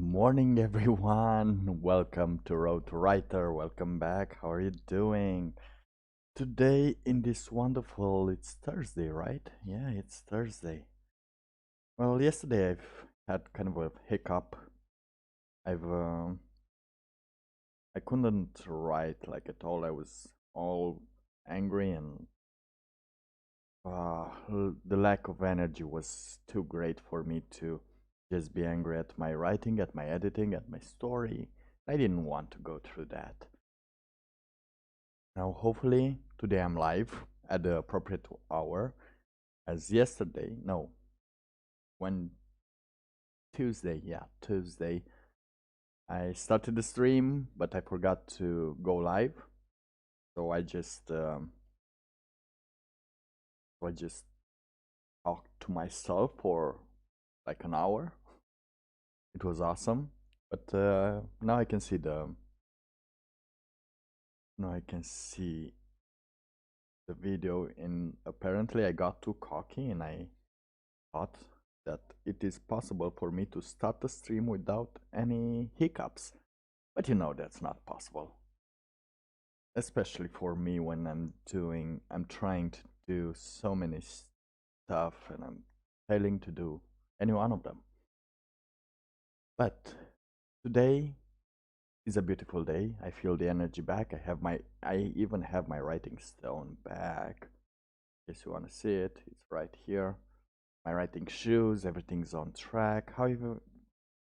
morning, everyone. Welcome to Road to Writer. Welcome back. How are you doing? Today, in this wonderful, it's Thursday, right? Yeah, it's Thursday. Well, yesterday I've had kind of a hiccup. I've I couldn't write like at all. I was all angry, and the lack of energy was too great for me to just be angry at my writing, at my editing, at my story. I didn't want to go through that. Now, hopefully, today I'm live at the appropriate hour. As yesterday, no, when Tuesday, yeah, Tuesday, I started the stream, but I forgot to go live. So I just talked to myself for like an hour. It was awesome, but now I can see the video. And apparently, I got too cocky, and I thought that it is possible for me to start the stream without any hiccups. But that's not possible. Especially for me when I'm trying to do so many stuff and I'm failing to do any one of them. But today is a beautiful day. I feel the energy back. I even have my writing stone back. In case you want to see it, it's right here. My writing shoes, everything's on track. How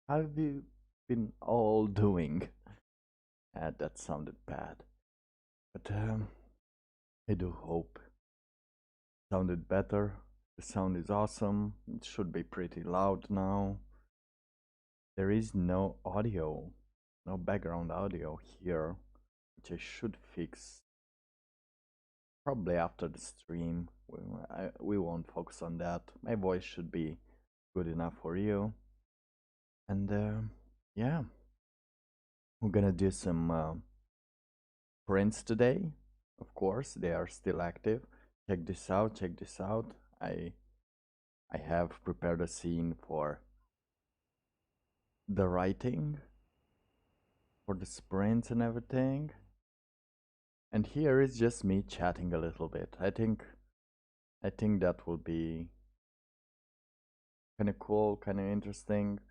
have you been all doing? That sounded bad, but I do hope it sounded better. The sound is awesome. It should be pretty loud now. There is no audio, no background audio here, which I should fix probably after the stream. We won't focus on that. My voice should be good enough for you. And yeah, we're gonna do some prints today. Of course, they are still active. Check this out. Check this out. I have prepared a scene for the writing, for the sprints and everything. And here is just me chatting a little bit. I think that will be kind of cool, kind of interesting.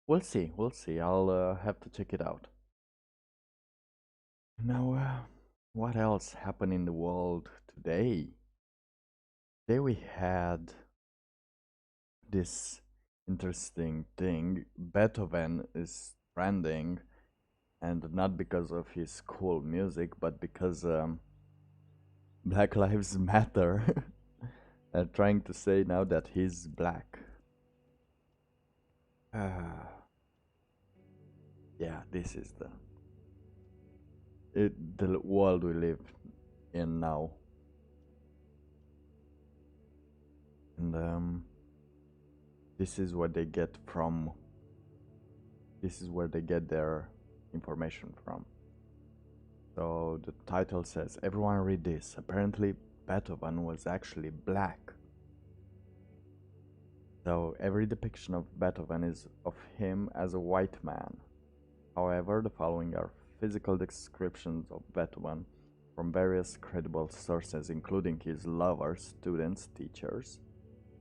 We'll see. We'll see. I'll have to check it out. Now, what else happened in the world today? Today we had this interesting thing. Beethoven is trending, and not because of his cool music, but because Black Lives Matter. They're trying to say now that he's black. Yeah, this is the world we live in now. And this is what they get from. This is where they get their information from. So the title says, "Everyone read this. Apparently, Beethoven was actually black." So every depiction of Beethoven is of him as a white man. However, the following are physical descriptions of Beethoven from various credible sources, including his lovers, students, teachers,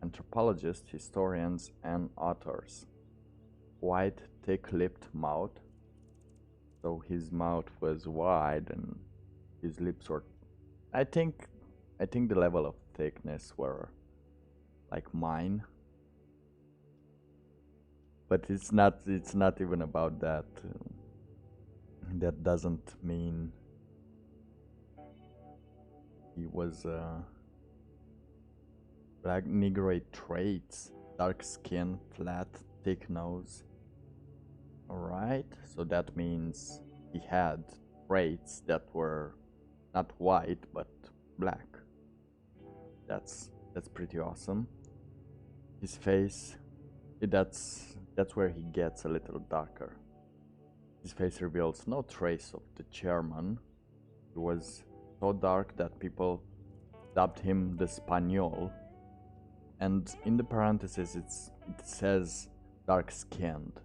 anthropologists, historians, and authors. Wide, thick-lipped mouth. So his mouth was wide and his lips were. I think the level of thickness were like mine. But it's not even about that. That doesn't mean he was black. Negroid traits: dark skin, flat, thick nose. Alright, so that means he had traits that were not white but black. That's pretty awesome. His face, that's where he gets a little darker. His face reveals no trace of the chairman. He was so dark that people dubbed him the Spaniel. And in the parentheses it says dark skinned.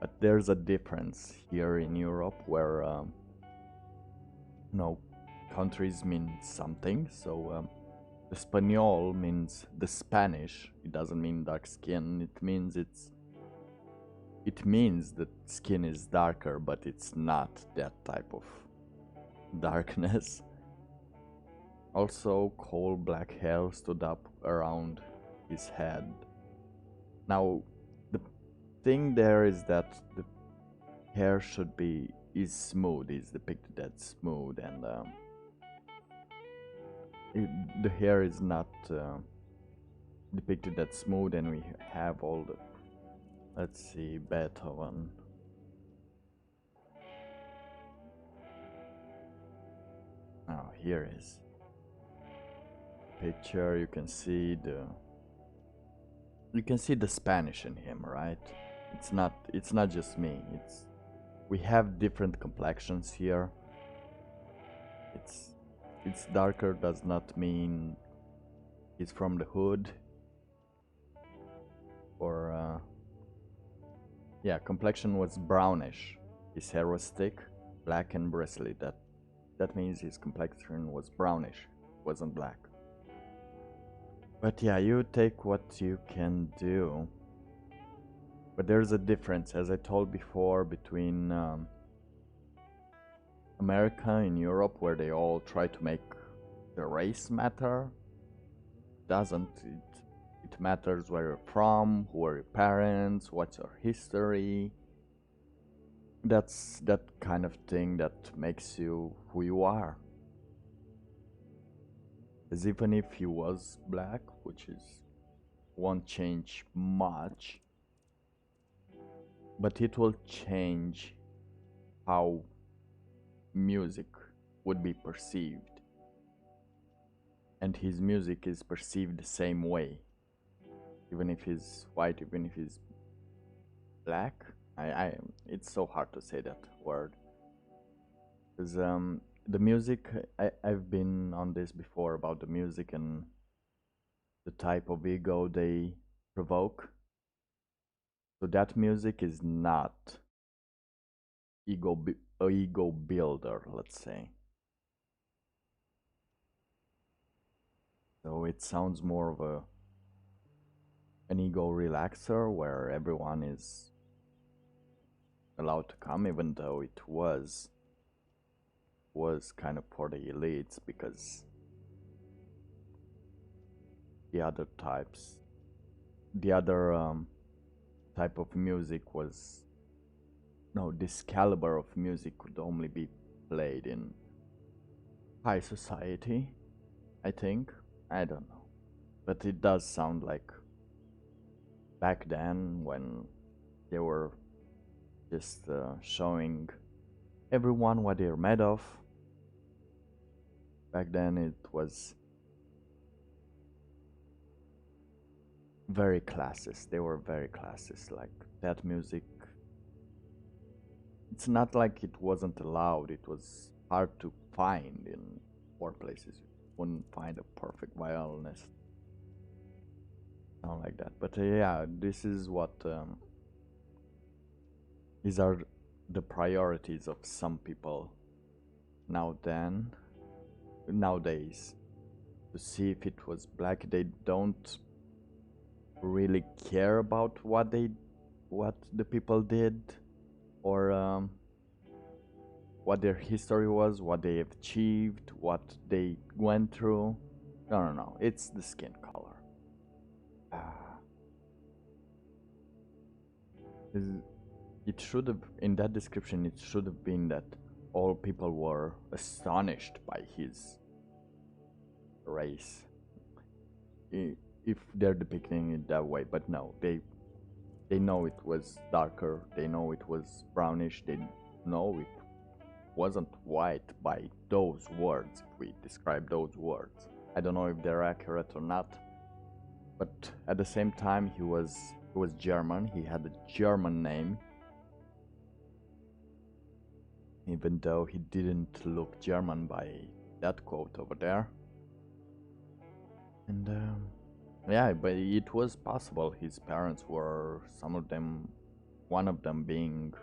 But there's a difference here in Europe where, no, countries mean something. So the Spanish means the Spanish. It doesn't mean dark skin. It means that skin is darker, but it's not that type of darkness. Also, coal black hair stood up around his head. Now, the thing there is that the hair is smooth, is depicted as smooth, and the hair is not depicted as smooth, and we have all the, let's see, Beethoven. Oh, here is picture. You can see the Spanish in him, right? It's not just me. We have different complexions here. It's darker does not mean he's from the hood. Or yeah, complexion was brownish. His hair was thick, black and bristly. That means his complexion was brownish, wasn't black. But yeah, you take what you can do. But there's a difference, as I told before, between America and Europe, where they all try to make the race matter. Doesn't it? It matters where you're from, who are your parents, what's your history. That's that kind of thing that makes you who you are. As even if he was black, which won't change much, but it will change how music would be perceived. And his music is perceived the same way. Even if he's white, even if he's black. It's so hard to say that word. Because the music, I've been on this before about the music and the type of ego they provoke. So that music is not ego builder, let's say. So it sounds more of an ego relaxer where everyone is allowed to come, even though it was kind of for the elites, because the other type of music was, no, this caliber of music could only be played in high society, I think. I don't know, but it does sound like back then when they were just showing everyone what they're made of. Back then it was very classist. They were very classist. Like that music, it's not like it wasn't allowed. It was hard to find in poor places. You wouldn't find a perfect violinist, something like that. But yeah, this is what these are the priorities of some people nowadays. To see if it was black, they don't really care about what the people did, or what their history was, what they have achieved, what they went through. No, it's the skin color. It should have, in that description, it should have been that all people were astonished by his race, if they're depicting it that way. But no, they know it was darker, they know it was brownish, they know it wasn't white by those words, if we describe those words. I don't know if they're accurate or not, but at the same time he was German. He had a German name, even though he didn't look German by that quote over there. And yeah, but it was possible his parents were, some of them one of them being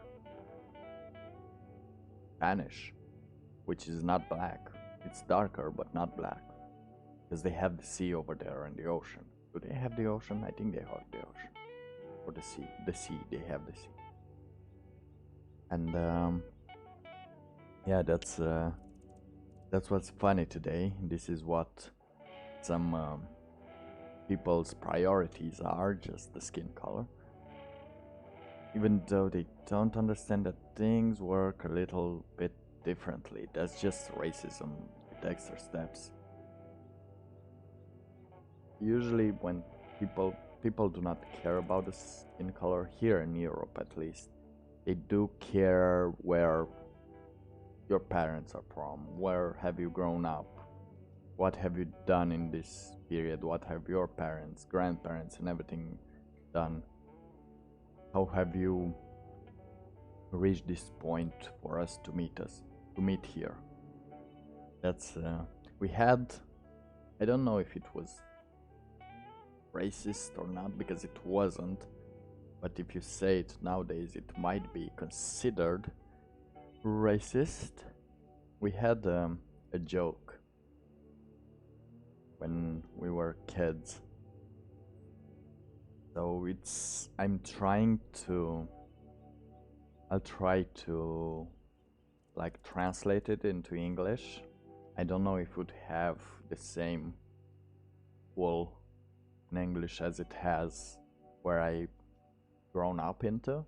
Spanish, which is not black. It's darker, but not black. Because they have the sea over there and the ocean. Do they have the ocean? I think they have the ocean. Or the sea. The sea. They have the sea. And yeah, that's what's funny today. This is what some people's priorities are, just the skin color. Even though they don't understand that things work a little bit differently. That's just racism with extra steps. Usually when people do not care about the skin color here in Europe, at least. They do care where your parents are from, where have you grown up, what have you done in this period, what have your parents, grandparents and everything done, how have you reached this point for us to meet here. That's we had, I don't know if it was racist or not, because it wasn't, but if you say it nowadays it might be considered racist. We had a joke when we were kids, so I'll try to like translate it into English. I don't know if it would have the same pull in English as it has where I grown up into,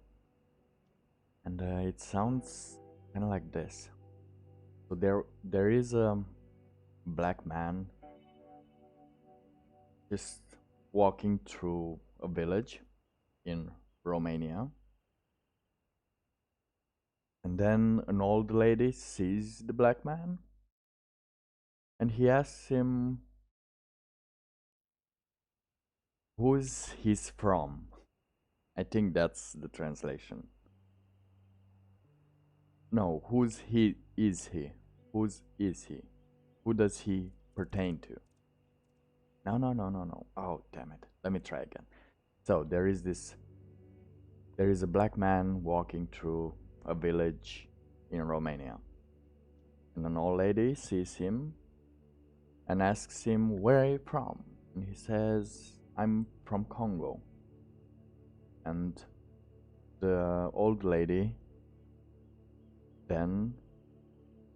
and it sounds kind of like this. So there is a black man just walking through a village in Romania, and then an old lady sees the black man and he asks him who's he's from. I think that's the translation. No, whose he is he? Whose is he? Who does he pertain to? No. Oh, damn it. Let me try again. So there is a black man walking through a village in Romania. And an old lady sees him and asks him, where are you from? And he says, I'm from Congo. And the old lady then,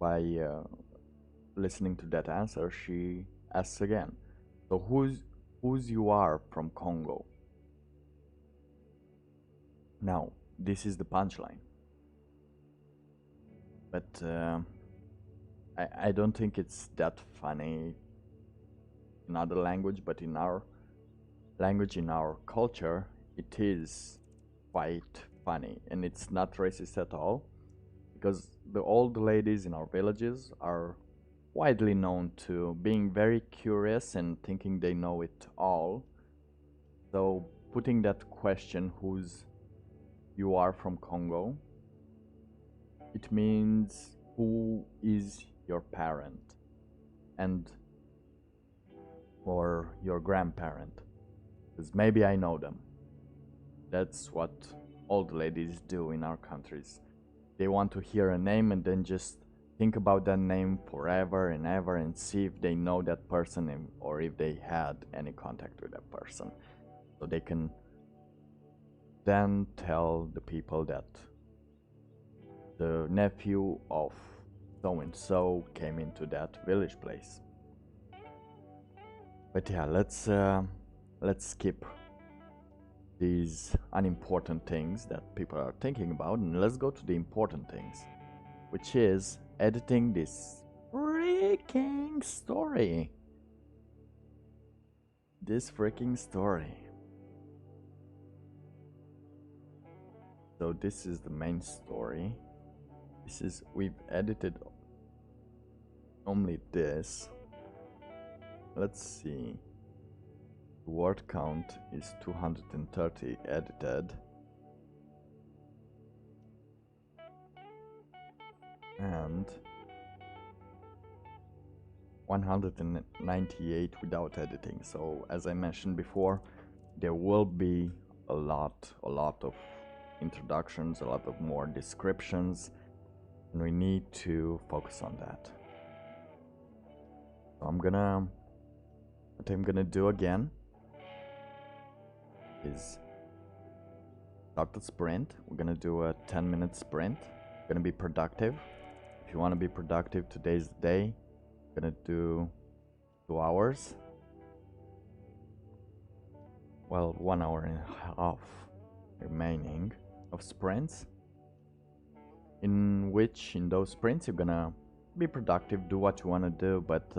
by listening to that answer, she asks again, so who's you are from Congo? Now, this is the punchline. But I don't think it's that funny in other language, but in our language, in our culture, it is quite funny, and it's not racist at all, because the old ladies in our villages are widely known to being very curious and thinking they know it all. So putting that question, who's you are from Congo, it means who is your parent and or your grandparent, because maybe I know them. That's what old ladies do in our countries. They want to hear a name and then just think about that name forever and ever and see if they know that person or if they had any contact with that person. So they can then tell the people that the nephew of so-and-so came into that village place. But yeah, let's skip these unimportant things that people are thinking about, and let's go to the important things, which is editing this freaking story. This freaking story. So this is the main story. We've edited only this. Let's see. The word count is 230 edited. And 198 without editing. So as I mentioned before, there will be a lot of introductions, a lot of more descriptions, and we need to focus on that. So what I'm gonna do again is start the sprint. We're gonna do a 10-minute sprint. We're gonna be productive. If you want to be productive, today's the day. We're gonna do 2 hours. Well, 1 hour and a half remaining of sprints, in those sprints you're gonna be productive, do what you want to do, but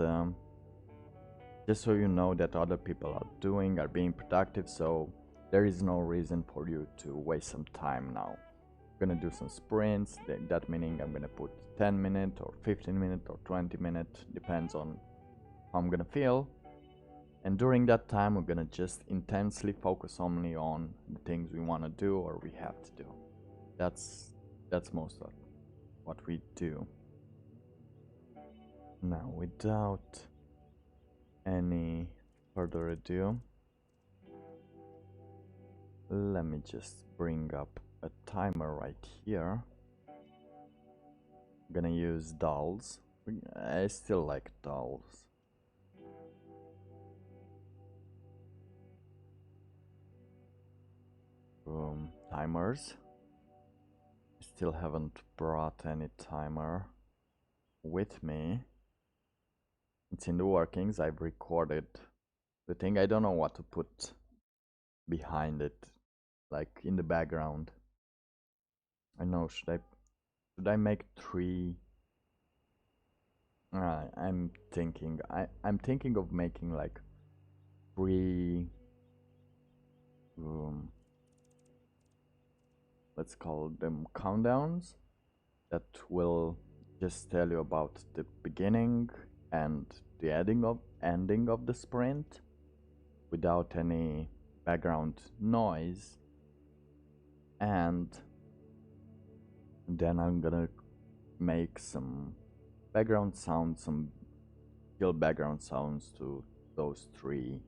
just so you know that other people are being productive, so there is no reason for you to waste some time now. I'm gonna do some sprints, that meaning I'm gonna put 10-minute or 15-minute or 20-minute, depends on how I'm gonna feel. And during that time, we're gonna just intensely focus only on the things we want to do or we have to do. That's most of what we do. Now, without any further ado, let me just bring up a timer right here. I'm gonna use dolls. I still like dolls. Timers. I still haven't brought any timer with me. It's in the workings. I've recorded the thing. I don't know what to put behind it, like in the background. I know, should I make 3? I'm thinking of making like 3 let's call them countdowns that will just tell you about the beginning and the ending of the sprint without any background noise, and then I'm gonna make some background sounds, some chill background sounds to those 3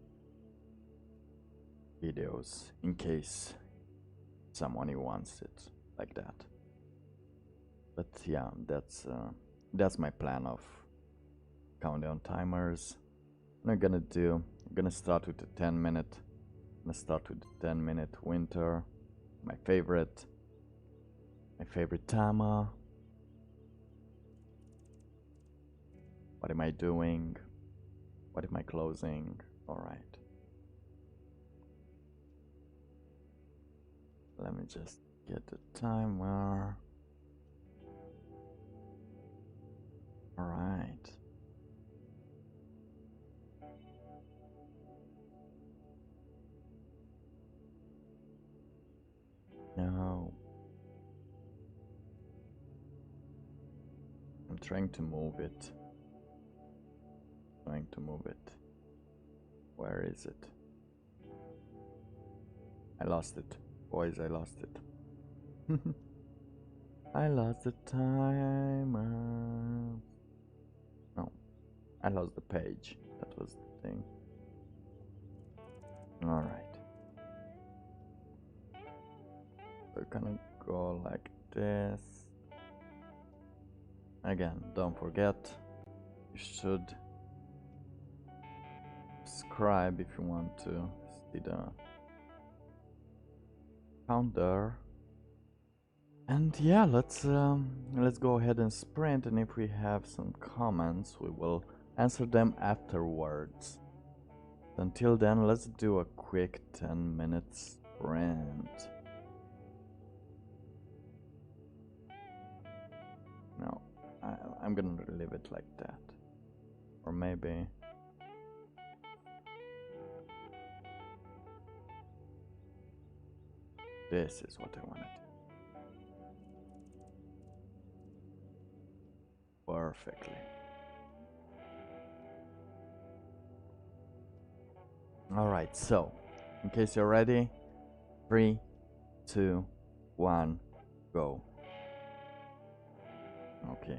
videos in case someone wants it like that. But yeah, that's my plan of countdown timers. And I'm gonna start with the 10-minute. I'm gonna start with the 10-minute winter, my favorite Tama. What am I doing? What am I closing? All right. Let me just get the timer. All right. Now I'm trying to move it. Where is it? I lost it. Boys, I lost it. I lost the timer. No, I lost the page. That was the thing. Alright. We're gonna go like this. Again, don't forget, you should subscribe if you want to see the counter. And yeah, let's go ahead and sprint, and if we have some comments, we will answer them afterwards. Until then, let's do a quick 10-minute sprint. No, I'm gonna leave it like that. Or maybe... this is what I wanted. Perfectly. Alright, so, in case you're ready, 3, 2, 1, go. Okay.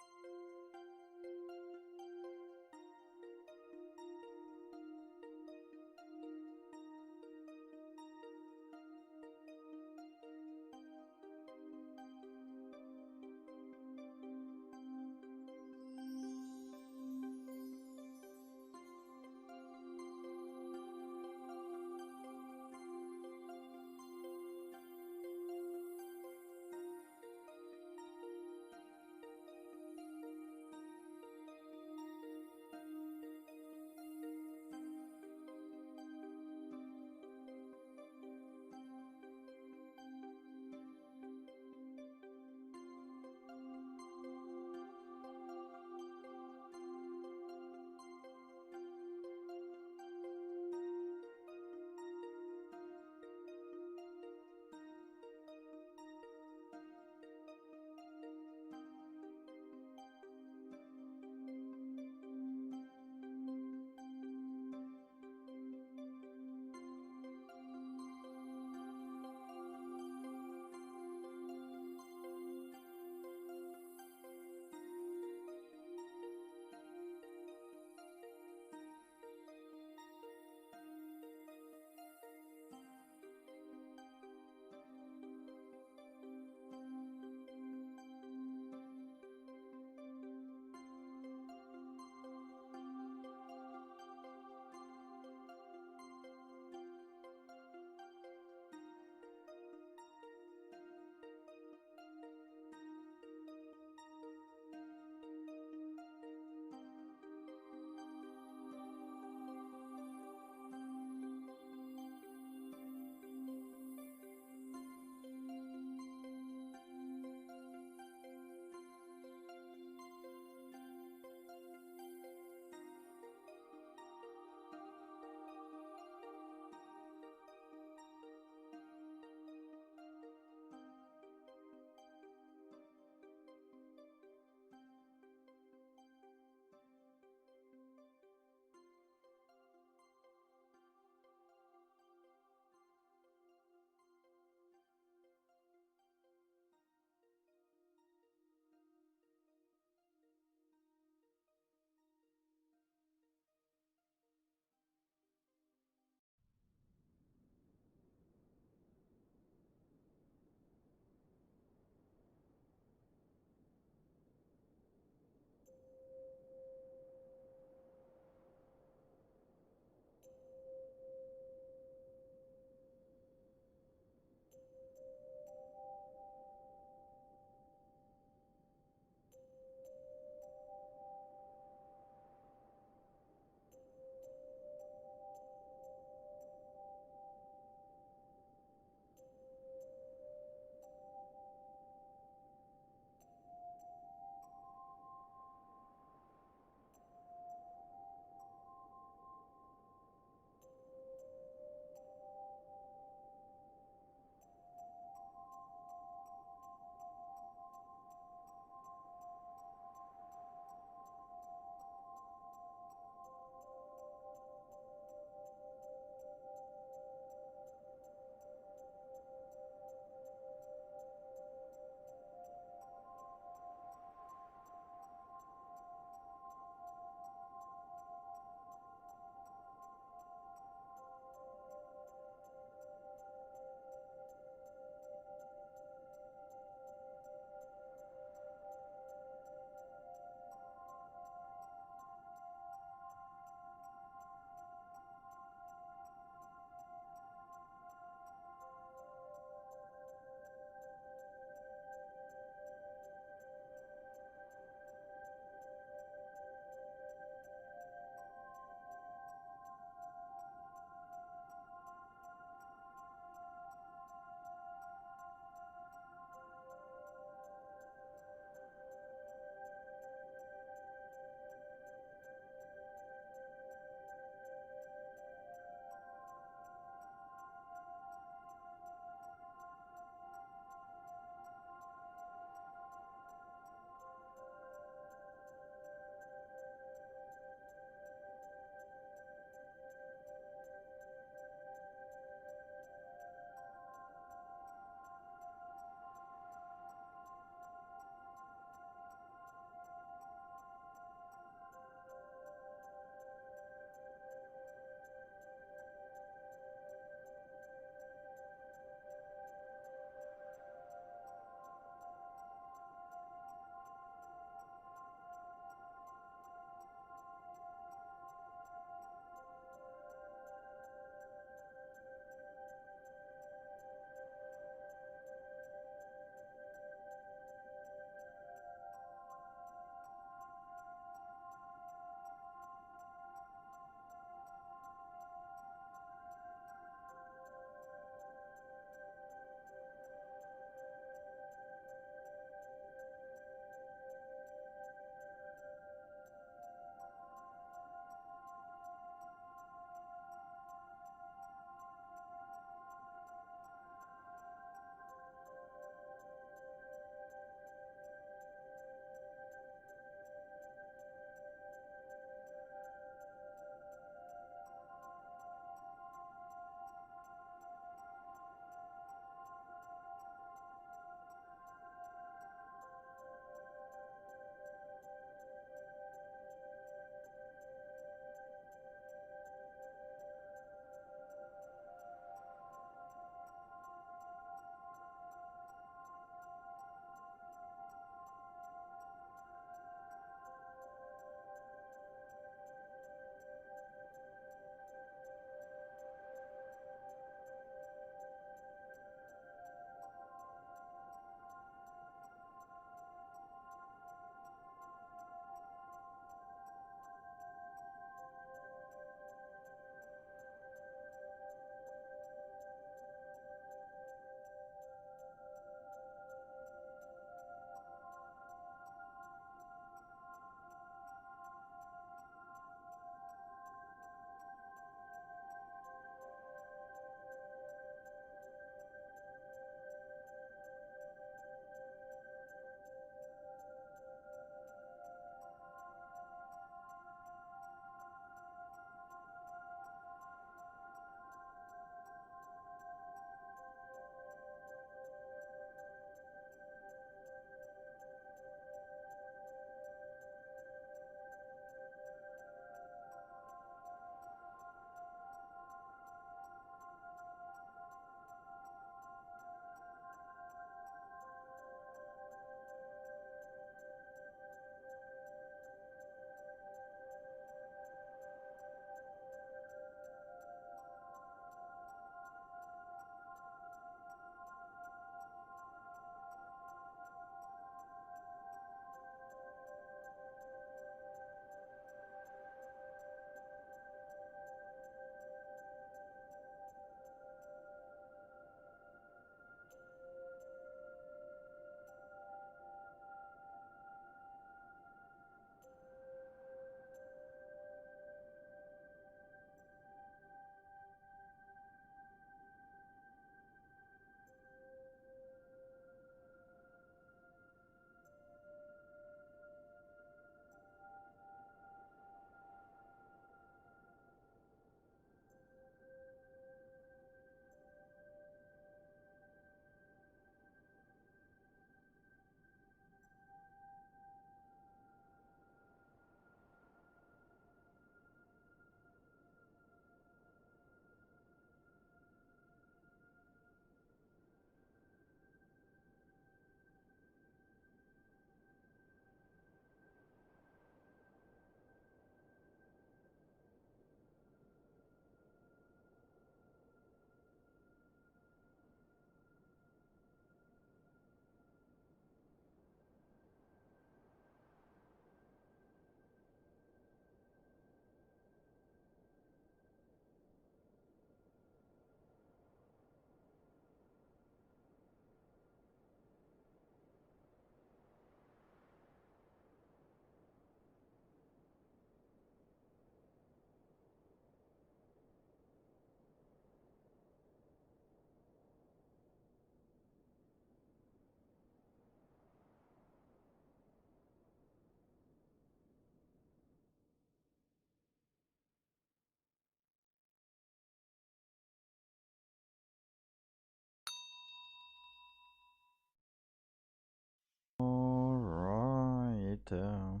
it.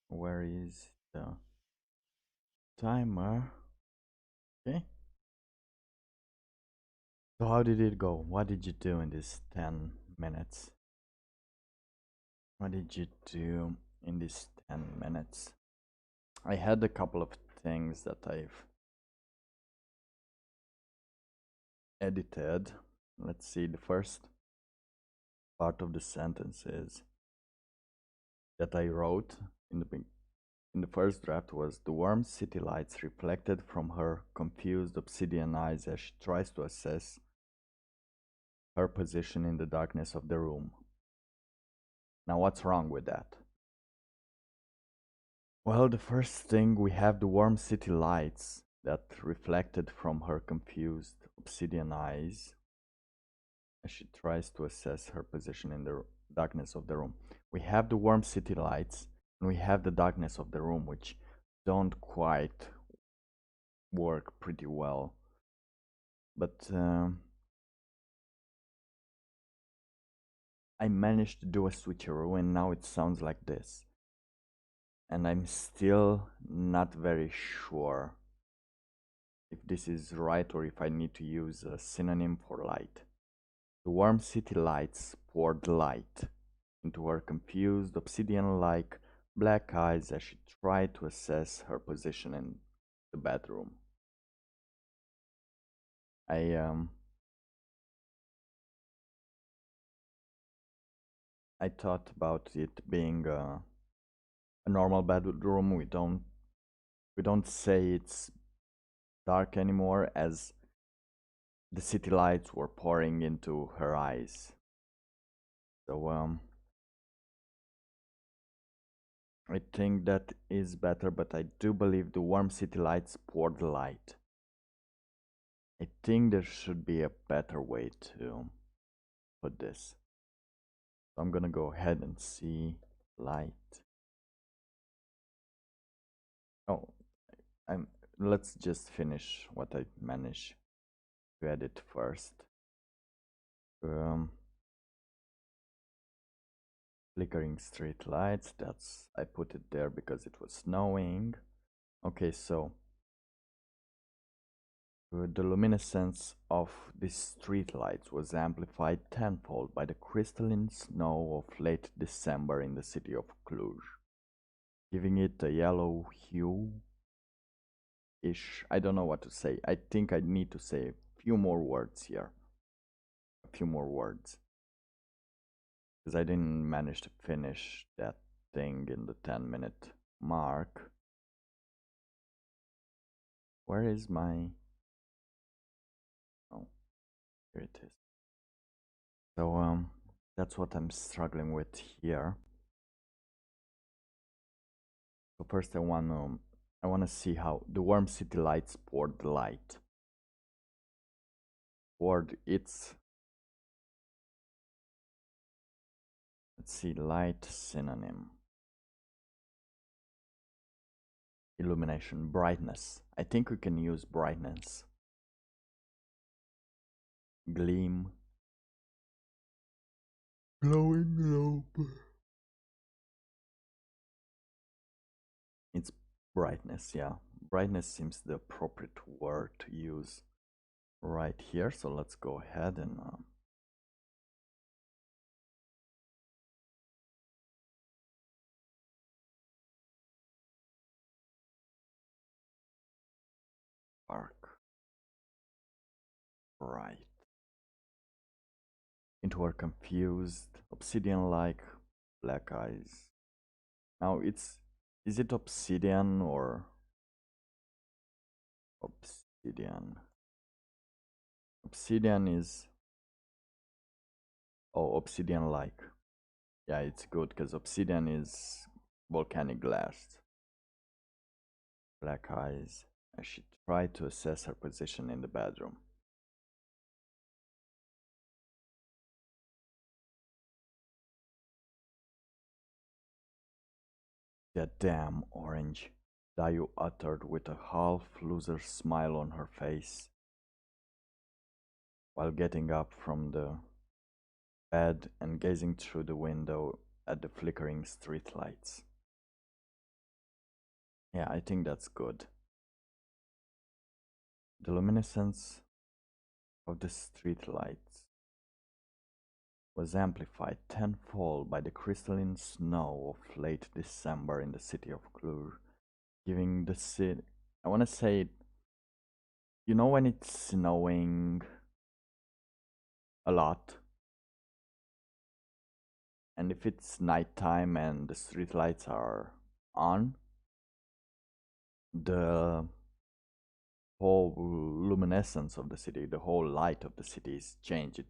Where is the timer? Okay. So how did it go? What did you do in these 10 minutes? What did you do in these 10 minutes? I had a couple of things that I've edited. Let's see, the first part of the sentences that I wrote in the first draft was: the warm city lights reflected from her confused obsidian eyes as she tries to assess her position in the darkness of the room. Now, what's wrong with that? Well, the first thing, we have the warm city lights that reflected from her confused obsidian eyes as she tries to assess her position in the darkness of the room. We have the warm city lights and we have the darkness of the room, which don't quite work pretty well. But I managed to do a switcheroo and now it sounds like this. And I'm still not very sure if this is right or if I need to use a synonym for light. The warm city lights poured light into her confused, obsidian-like black eyes as she tried to assess her position in the bedroom. I thought about it being a normal bedroom. We don't say it's dark anymore, as the city lights were pouring into her eyes. So I think that is better, but I do believe the warm city lights poured light. I think there should be a better way to put this. So I'm gonna go ahead and see light. Oh, let's just finish what I managed to edit first. Flickering street lights, I put it there because it was snowing. Okay, so the luminescence of these street lights was amplified tenfold by the crystalline snow of late December in the city of Cluj, giving it a yellow hue-ish. I don't know what to say. I think I need to say a few more words here. A few more words. Because I didn't manage to finish that thing in the 10-minute mark. Where is my... Oh, here it is. So, that's what I'm struggling with here. So first I wanna see how the warm city lights poured the light. Poured its... Let's see, light synonym. Illumination, brightness. I think we can use brightness. Gleam. Glowing globe. It's brightness, yeah. Brightness seems the appropriate word to use right here. So let's go ahead and arc right into her confused, obsidian-like black eyes. Now is it obsidian or obsidian? Obsidian is, oh, obsidian-like. Yeah, it's good because obsidian is volcanic glass. Black eyes as she tried to assess her position in the bedroom. That damn orange, Dayu uttered with a half-loser smile on her face, while getting up from the bed and gazing through the window at the flickering street lights. Yeah, I think that's good. The luminescence of the street lights was amplified tenfold by the crystalline snow of late December in the city of Cluj, giving the city, I want to say, you know, when it's snowing a lot, and if it's nighttime and the street lights are on, the whole luminescence of the city, the whole light of the city is changed.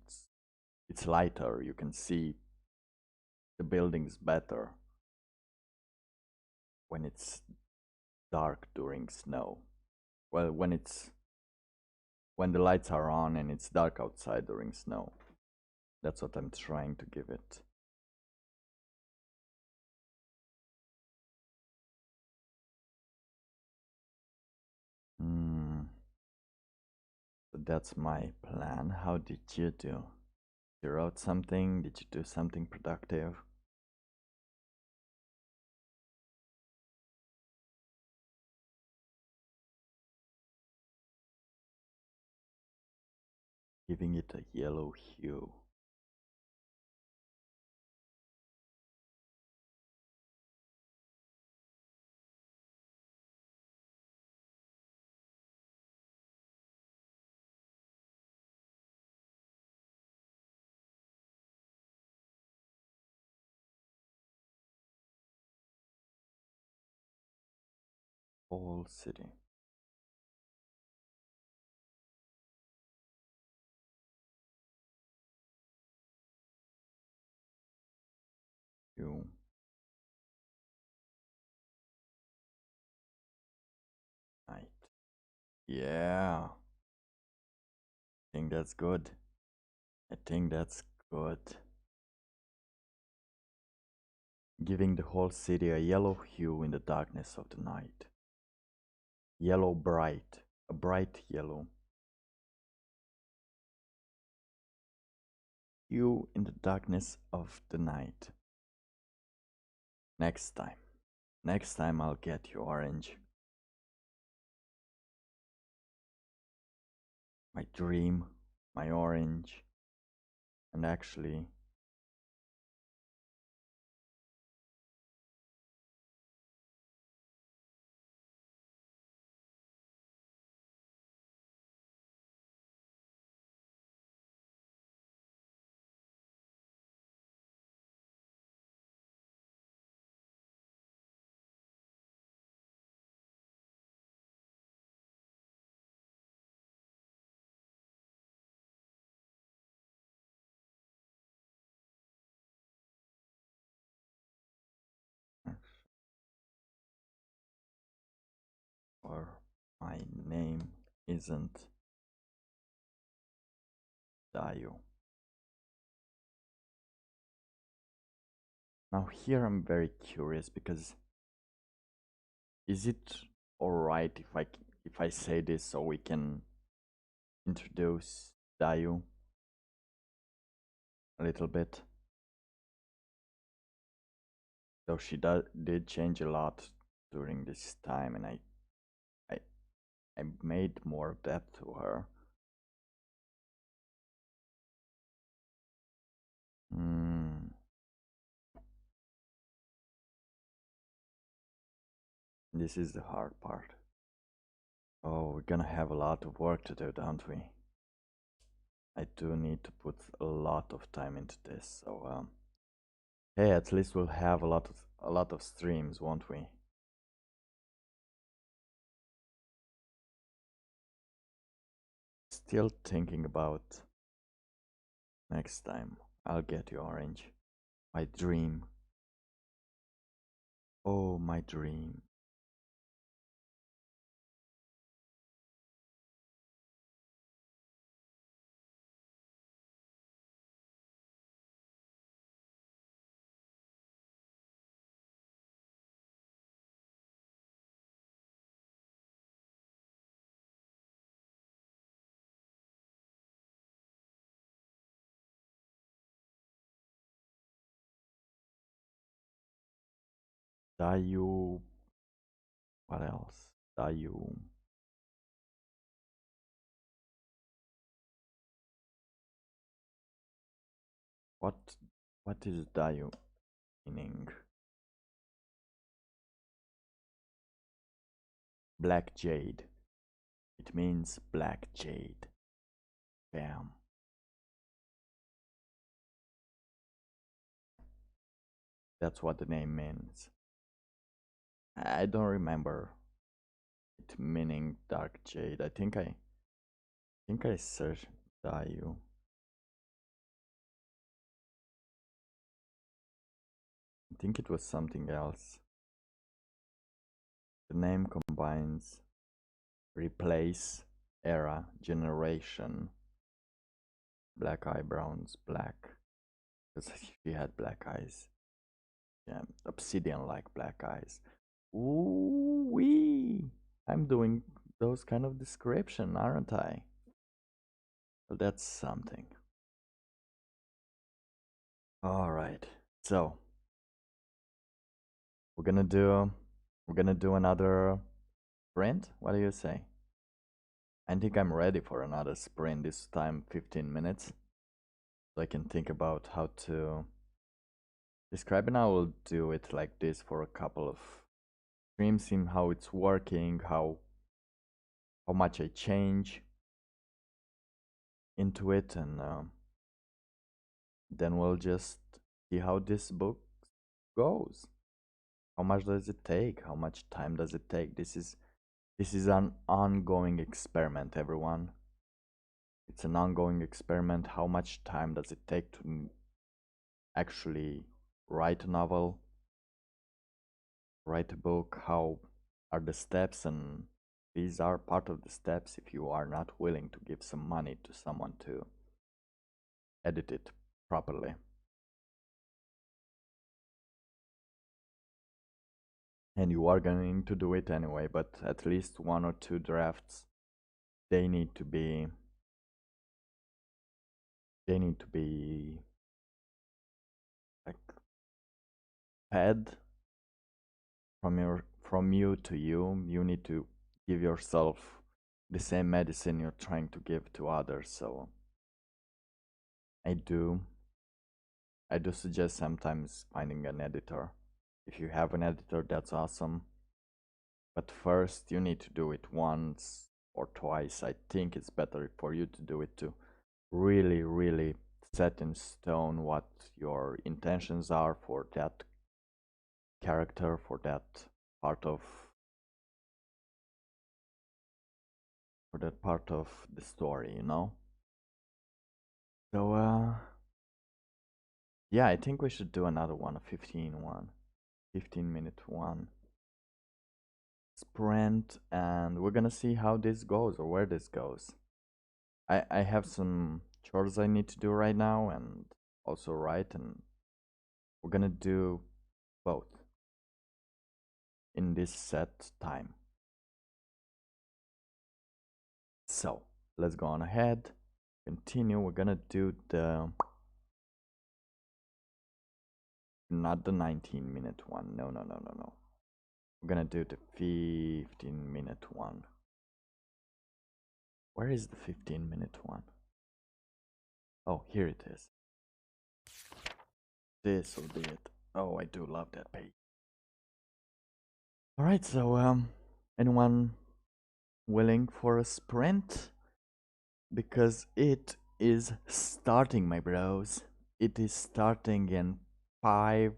It's lighter. You can see the buildings better when it's dark during snow. Well, when the lights are on and it's dark outside during snow. That's what I'm trying to give it. So that's my plan. How did you do? You wrote something? Did you do something productive? Giving it a yellow hue. Whole city. Hue. Night. Yeah. I think that's good. I think that's good. Giving the whole city a yellow hue in the darkness of the night. Yellow bright. A bright yellow. Hue in the darkness of the night. Next time. Next time I'll get you orange. My dream, my orange, and actually or my name isn't Dayo. Now here I'm very curious because is it alright if I say this so we can introduce Dayu a little bit? Though she did change a lot during this time, and I, I made more depth to her. This is the hard part. Oh, we're gonna have a lot of work to do, don't we? I do need to put a lot of time into this, so hey, at least we'll have a lot of streams, won't we? Still thinking about next time. I'll get you orange. My dream. Oh, my dream. Dayu. What else? Dayu. What what is Dayu meaning? Black jade. It means black jade. Bam. That's what the name means. I don't remember it meaning dark jade. I think I searched Dayu. I think it was something else. The name combines replace, era, generation, black eyebrows, black. Because she had black eyes. Yeah, obsidian like black eyes. Ooh wee! I'm doing those kind of description, aren't I? Well, that's something. All right, so we're gonna do another sprint. What do you say? I think I'm ready for another sprint. This time, 15 minutes, so I can think about how to describe. And I will do it like this for a couple of streams, see how it's working, how much I change into it, and then we'll just see how this book goes. How much does it take? How much time does it take? This is an ongoing experiment, everyone. It's an ongoing experiment. How much time does it take to actually write a novel, write a book? How are the steps? And these are part of the steps if you are not willing to give some money to someone to edit it properly. And you are going to do it anyway, but at least one or two drafts, they need to be like fed from you to you. You need to give yourself the same medicine you're trying to give to others. So I do suggest sometimes finding an editor. If you have an editor, that's awesome. But first, you need to do it once or twice. I think it's better for you to do it to really, really set in stone what your intentions are for that character, for that part of the story, you know. So yeah, I think we should do another one, a 15-minute one sprint, and we're gonna see how this goes or where this goes. I have some chores I need to do right now and also write, and we're gonna do both in this set time. So let's go on ahead, continue. We're gonna do not the 19-minute one. No. We're gonna do the 15-minute one. Where is the 15-minute one? Oh, here it is. This will be it. Oh, I do love that page. All right, so anyone willing for a sprint? Because it is starting, my bros. It is starting in 5,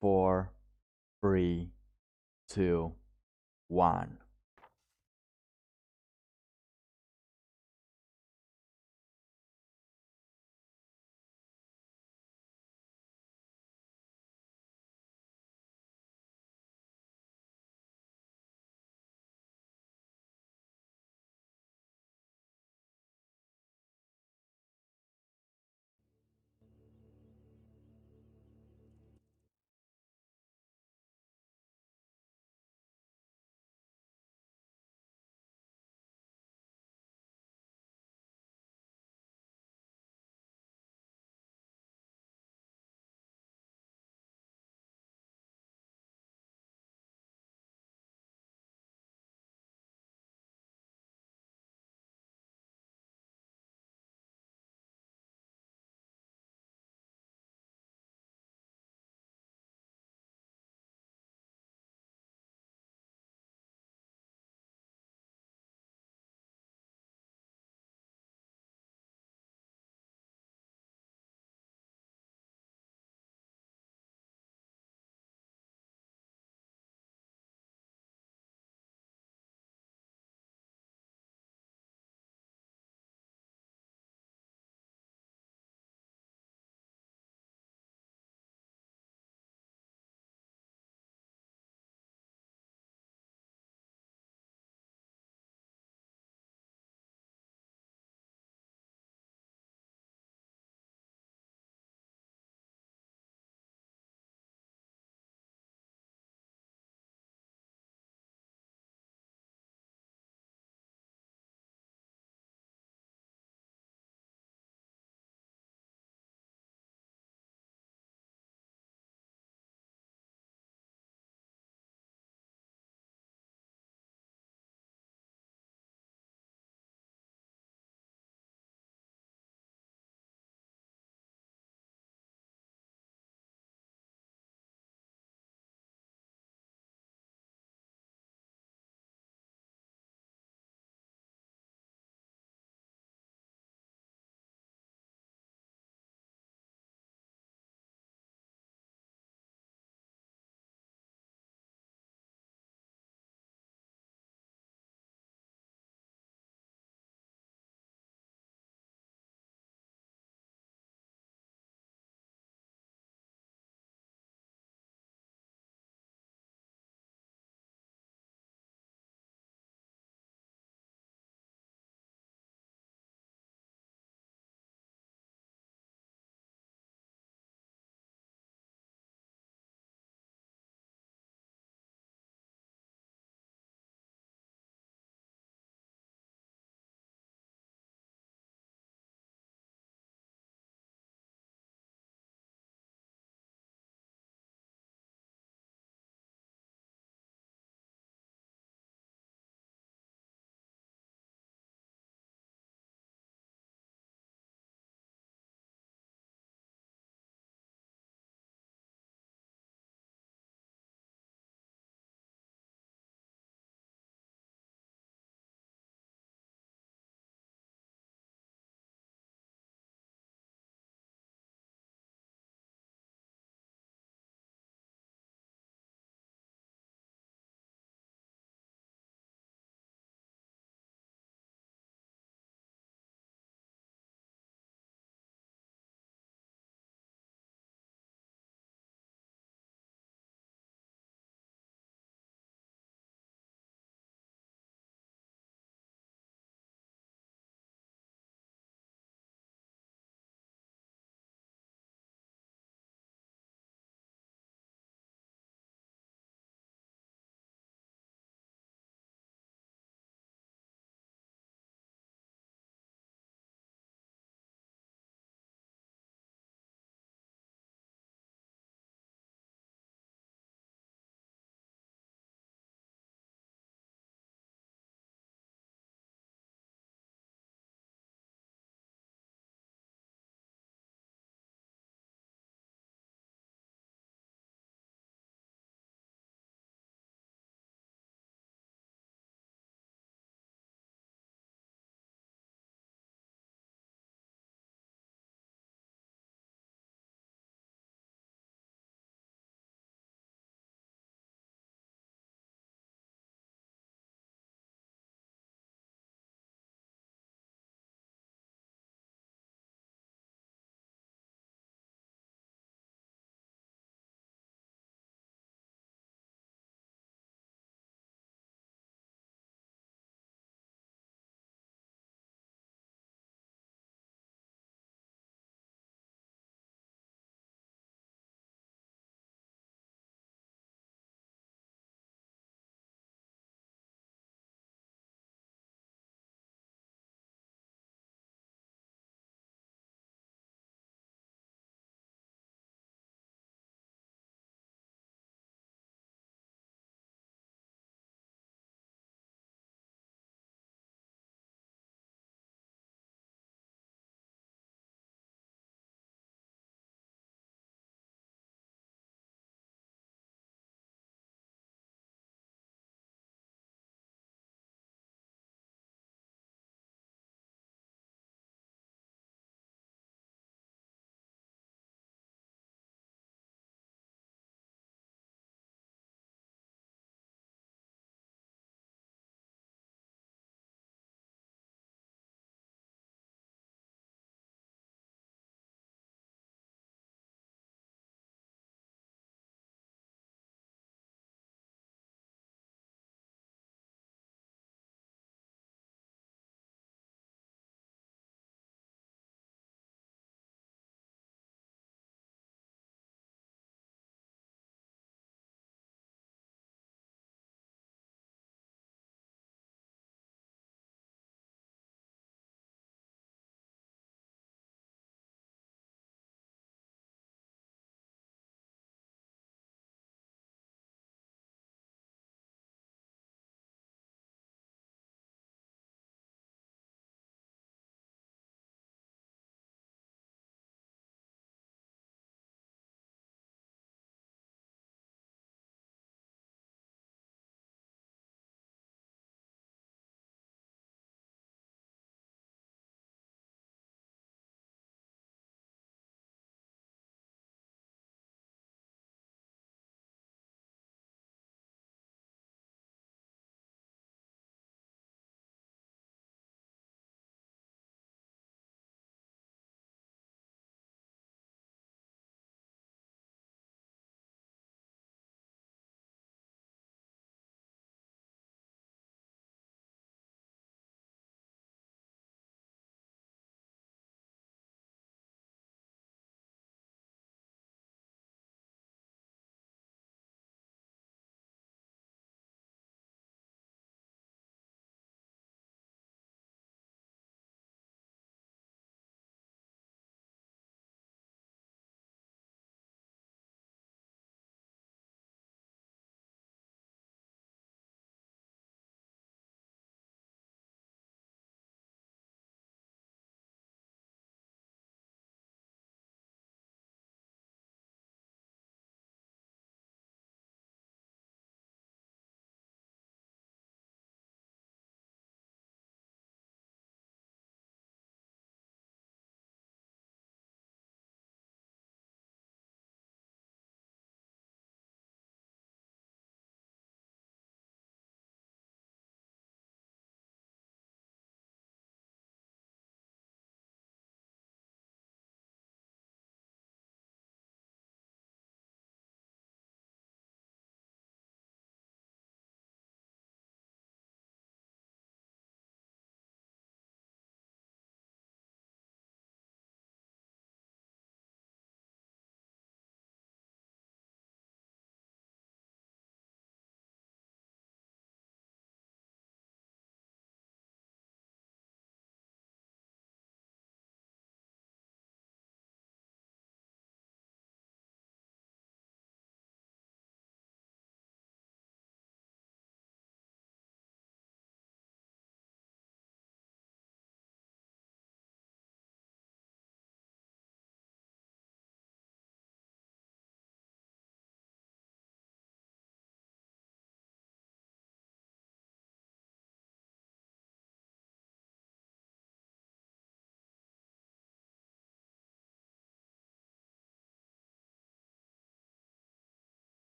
4, 3, 2, 1.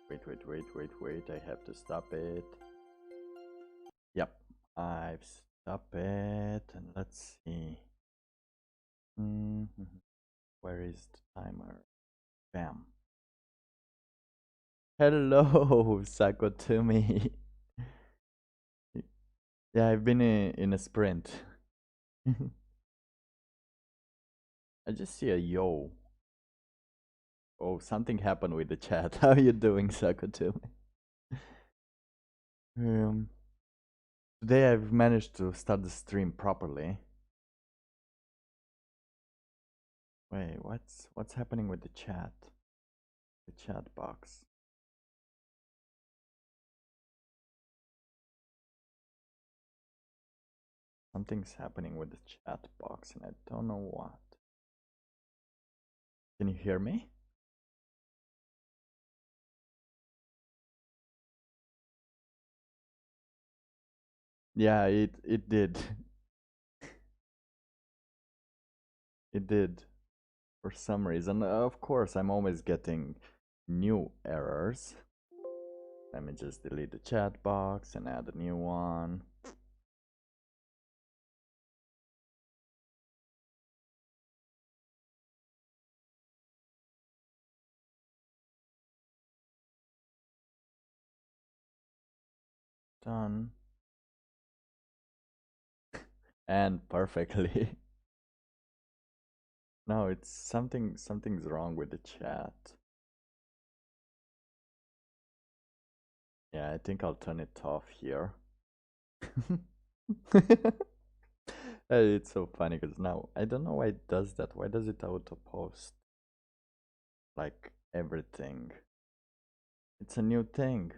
Wait. I have to stop it. Yep, I've stopped it. And let's see. Where is the timer? Bam. Hello, Sakotumi. Yeah, I've been in a sprint. I just see a yo. Oh, something happened with the chat. How are you doing, Sakotumi? Um, Today I've managed to start the stream properly. Wait, what's happening with the chat? The chat box. Something's happening with the chat box and I don't know what. Can you hear me? Yeah, it did. It did. For some reason. Of course, I'm always getting new errors. Let me just delete the chat box and add a new one. Done. And perfectly. No, it's something's wrong with the chat. Yeah, I think I'll turn it off here. It's so funny because now I don't know why it does that. Why does it auto post like everything? It's a new thing.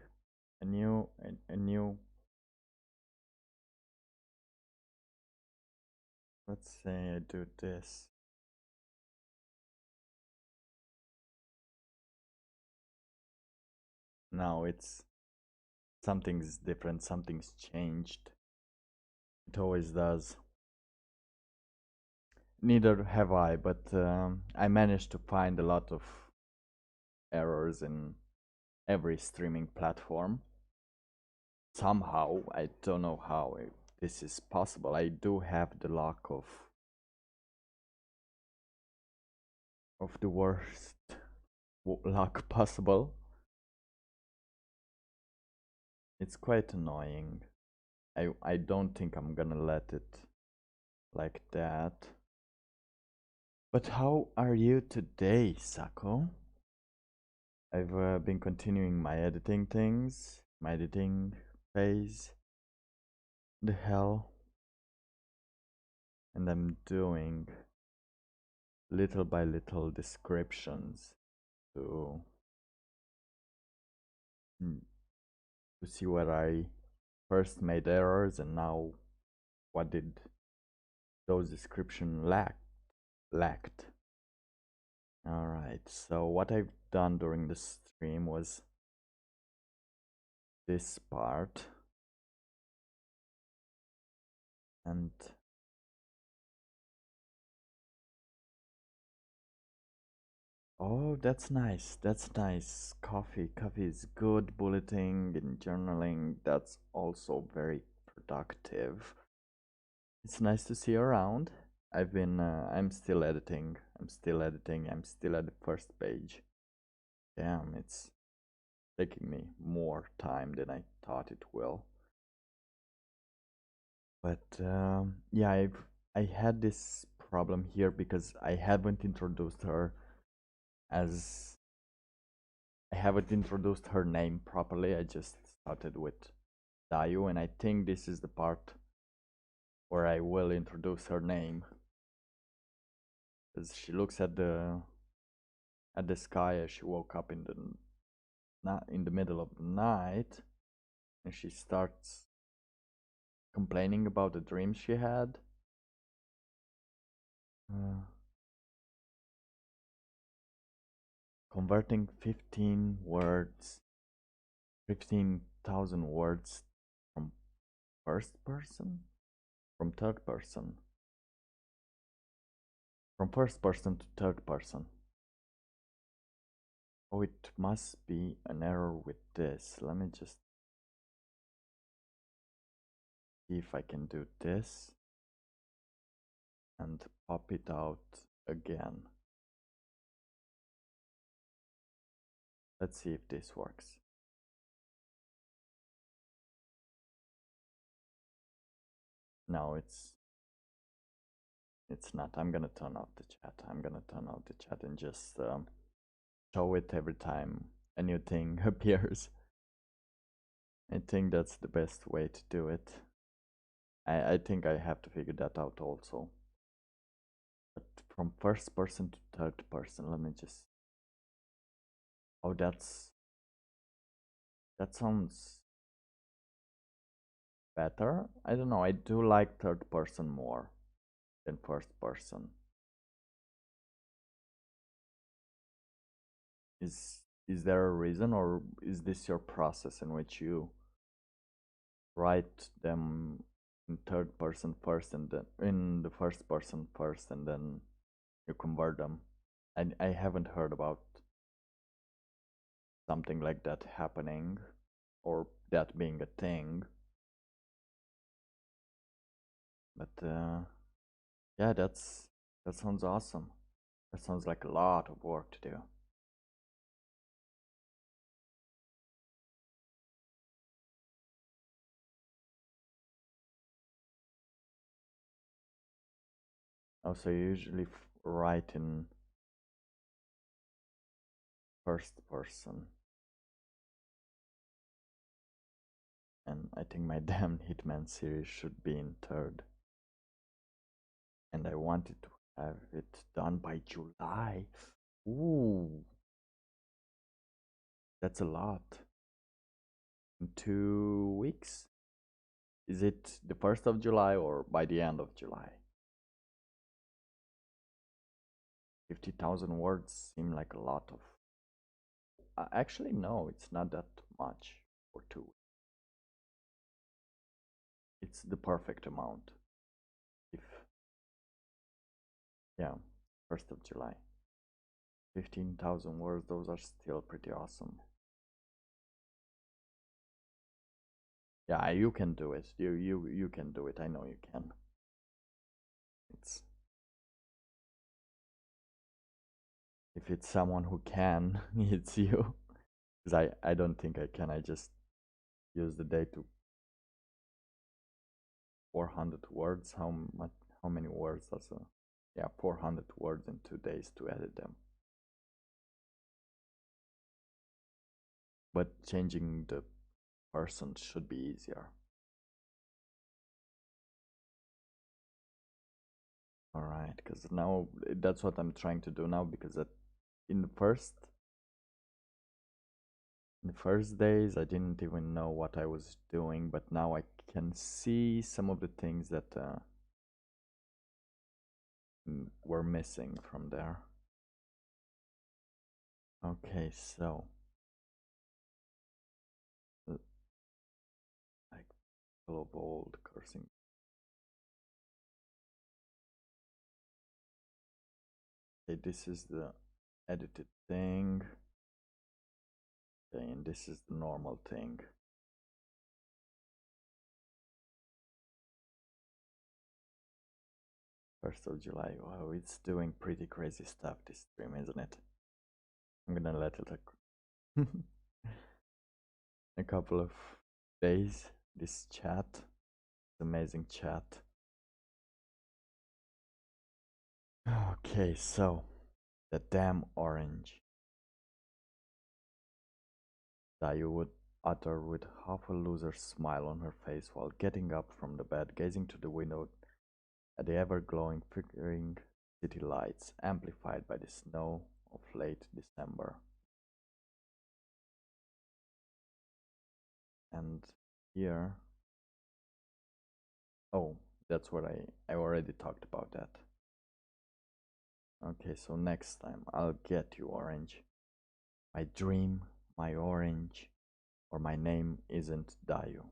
A new. Let's say I do this. Now it's something's different, something's changed. It always does. Neither have I, but I managed to find a lot of errors in every streaming platform. Somehow, I don't know how this is possible. I do have the luck of the worst luck possible. It's quite annoying. I don't think I'm gonna let it like that. But how are you today, Sako? I've been continuing my editing things, my editing phase. The hell? And I'm doing little by little descriptions to to see where I first made errors and now what did those descriptions lacked. Alright, so what I've done during the stream was this part. And oh, that's nice. That's nice. Coffee is good. Bulleting and journaling, that's also very productive. It's nice to see you around. I'm still editing. I'm still at the first page. Damn, it's taking me more time than I thought it will. But yeah, I had this problem here because I haven't introduced her as I haven't introduced her name properly. I just started with Dayu, and I think this is the part where I will introduce her name. Because she looks at the sky as she woke up in the middle of the night, and she starts complaining about the dreams she had. Converting 15,000 words from first person? From third person. From first person to third person. Oh, it must be an error with this. Let me just see if I can do this and pop it out again. Let's see if this works. No, it's not. I'm gonna turn off the chat. I'm gonna turn off the chat and just show it every time a new thing appears. I think that's the best way to do it. I think I have to figure that out also. But from first person to third person, let me just... Oh, that sounds better. I don't know. I do like third person more than first person. Is there a reason, or is this your process in which you write them in third person first and then in the first person first and then you convert them? I haven't heard about something like that happening or that being a thing. But yeah, that sounds awesome. That sounds like a lot of work to do. Also, you usually write in first person. And I think my damn Hitman series should be in third. And I wanted to have it done by July. Ooh, that's a lot. In 2 weeks? Is it the 1st of July or by the end of July? 50,000 words seem like a lot of... actually, no, it's not that much for 2 weeks. It's the perfect amount. If... yeah, 1st of July. 15,000 words, those are still pretty awesome. Yeah, you can do it. You can do it. I know you can. It's... if it's someone who can, it's you. Because I don't think I can. I just use the day to 400 words. How many words does a... yeah, 400 words in 2 days to edit them. But changing the person should be easier. Alright, because now that's what I'm trying to do now, because in the first days I didn't even know what I was doing, but now I can see some of the things that were missing from there. Okay, so like full of old cursing. Okay, this is the edited thing. Okay, and this is the normal thing. First of July. Wow, it's doing pretty crazy stuff, this stream, isn't it? I'm gonna let it a couple of days. This chat, amazing chat. Okay, so the damn orange. Dayu would utter with half a loser's smile on her face while getting up from the bed, gazing to the window at the ever-glowing flickering city lights, amplified by the snow of late December. And here... oh, that's what I already talked about that. Okay, so next time I'll get you, orange. My dream, my orange, or my name isn't Dayu.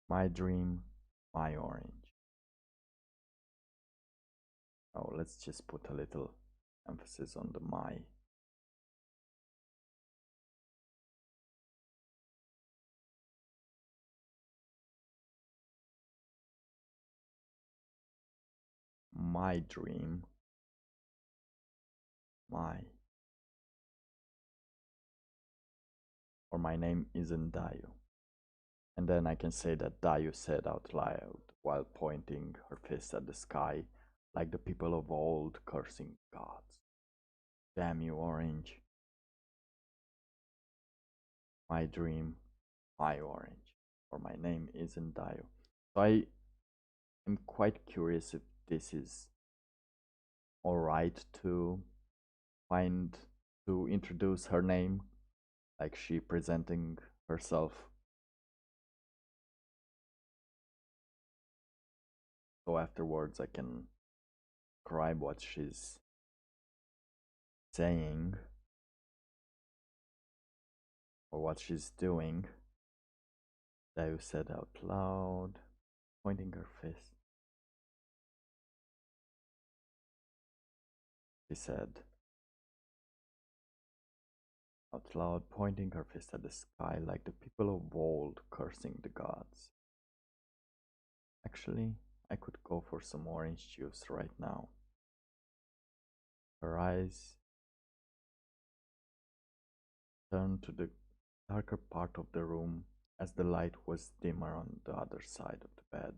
My dream, my orange. Oh, let's just put a little Emphasis on the my. My dream. My. Or my name isn't Dayu. And then I can say that Dayu said out loud while pointing her fist at the sky, like the people of old cursing gods. Damn you, Orange. My dream, my Orange. Or my name isn't Dayu. So I am quite curious if this is alright to introduce her name, like she presenting herself. So afterwards I can describe what she's saying or what she's doing. Dayu said out loud, pointing her fist. She said out loud, pointing her fist at the sky like the people of old cursing the gods. Actually, I could go for some orange juice right now. Her eyes turned to the darker part of the room as the light was dimmer on the other side of the bed.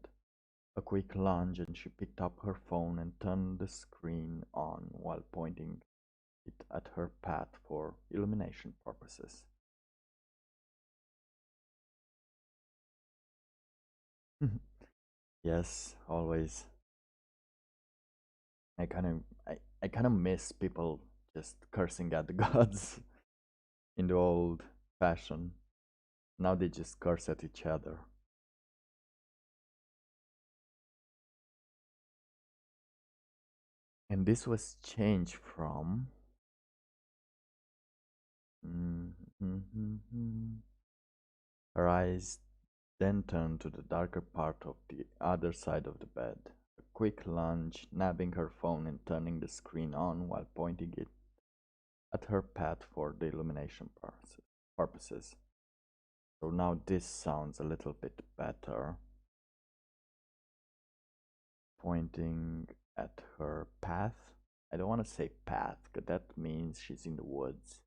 A quick lunge and she picked up her phone and turned the screen on while pointing it at her path for illumination purposes. Yes, always. I kind of miss people just cursing at the gods in the old fashion. Now they just curse at each other. And this was changed from her eyes then turned to the darker part of the other side of the bed. A quick lunge, nabbing her phone and turning the screen on while pointing it at her path for the illumination purposes. So now this sounds a little bit better. Pointing at her path. I don't want to say path, because that means she's in the woods.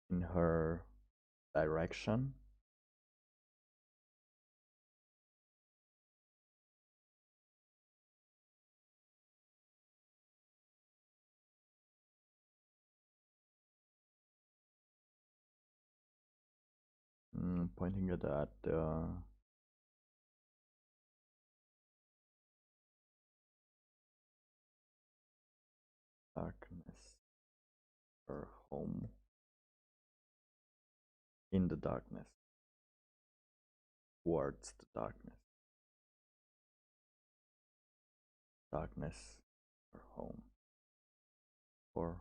In her direction. Pointing it at darkness, her home, in the darkness, towards the darkness, darkness, her home, or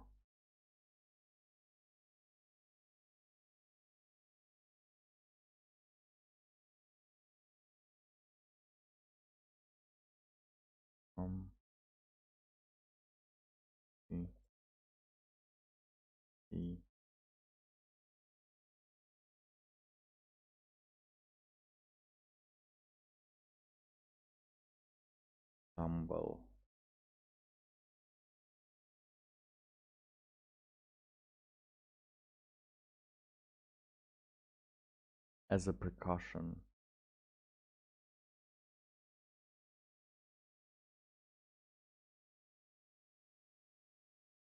he, he, stumble, as a precaution.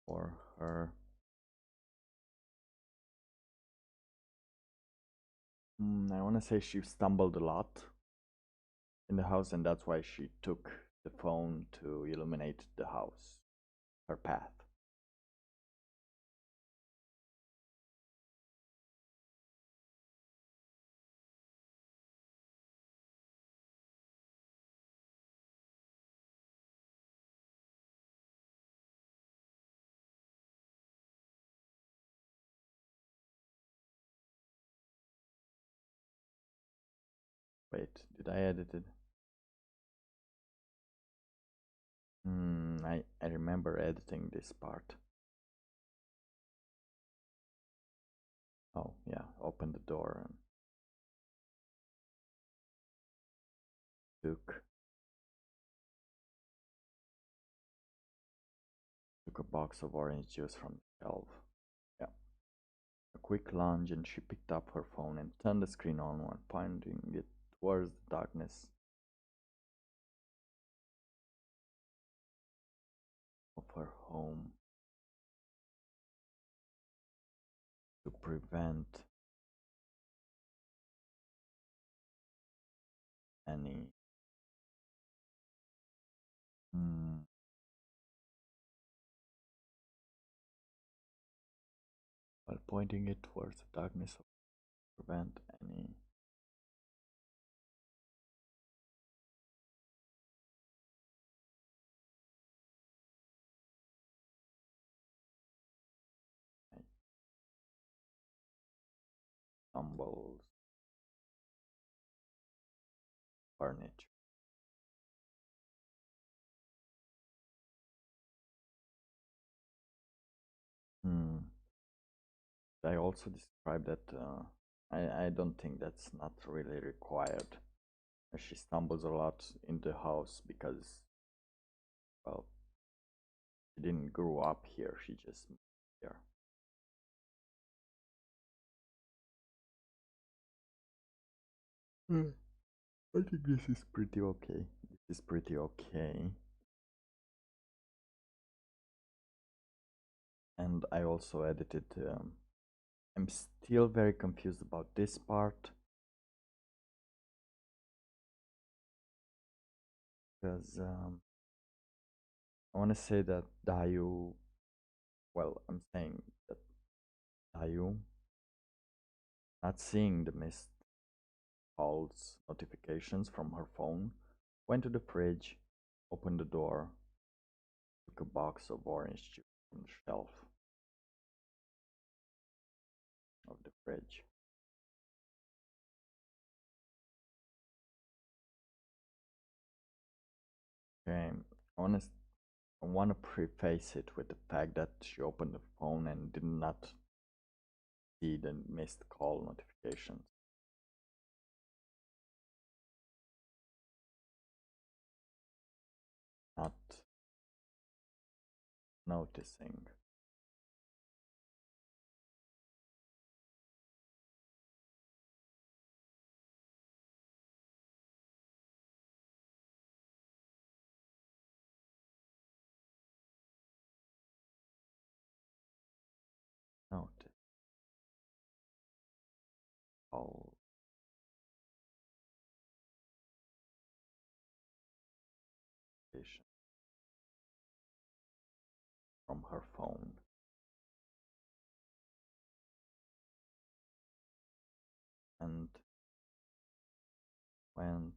For her. I want to say she stumbled a lot in the house, and that's why she took the phone to illuminate the house, her path. Wait, did I edit it? I remember editing this part. Oh, yeah, open the door and took a box of orange juice from the shelf. Yeah. A quick lunge and she picked up her phone and turned the screen on while pointing it towards the darkness of her home to prevent any hmm, while pointing it towards the darkness to prevent any stumbles, furniture. Hmm. I also described that I don't think that's not really required. She stumbles a lot in the house because, well, she didn't grow up here, she just moved here. I think this is pretty okay. This is pretty okay. And I also edited. I'm still very confused about this part because I want to say that Dayu. Well, I'm saying that Dayu not seeing the missed calls notifications from her phone, went to the fridge, opened the door, took a box of orange juice from the shelf of the fridge. Okay, honest, I want to preface it with the fact that she opened the phone and did not see the missed call notifications. Not noticing. Notice call notification from her phone. And went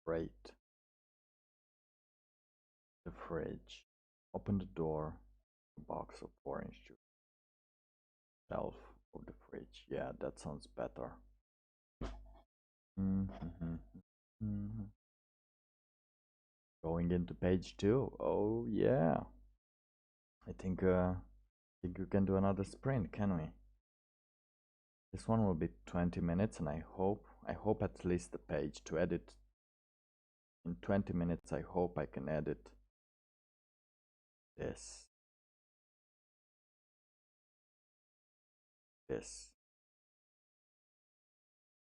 straight the fridge, opened the door, a box of orange juice, shelf of the fridge. Yeah, that sounds better. Going into page 2. Oh yeah. I think we can do another sprint, can we? This one will be 20 minutes and I hope at least the page to edit in 20 minutes. I hope I can edit this. This.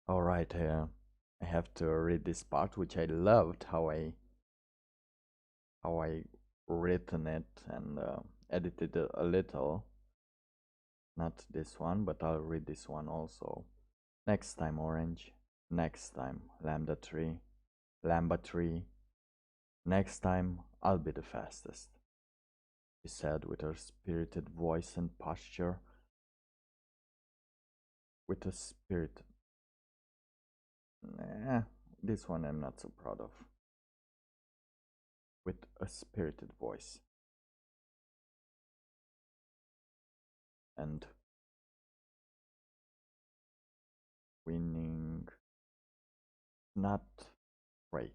All right, I have to read this part, which I loved how I written it and edited it a little. Not this one, but I'll read this one also. Next time, orange. Next time, lambda tree. Lambda tree. Next time, I'll be the fastest, she said with her spirited voice and posture. With a spirit. Nah, this one I'm not so proud of. With a spirited voice. And winning Not great.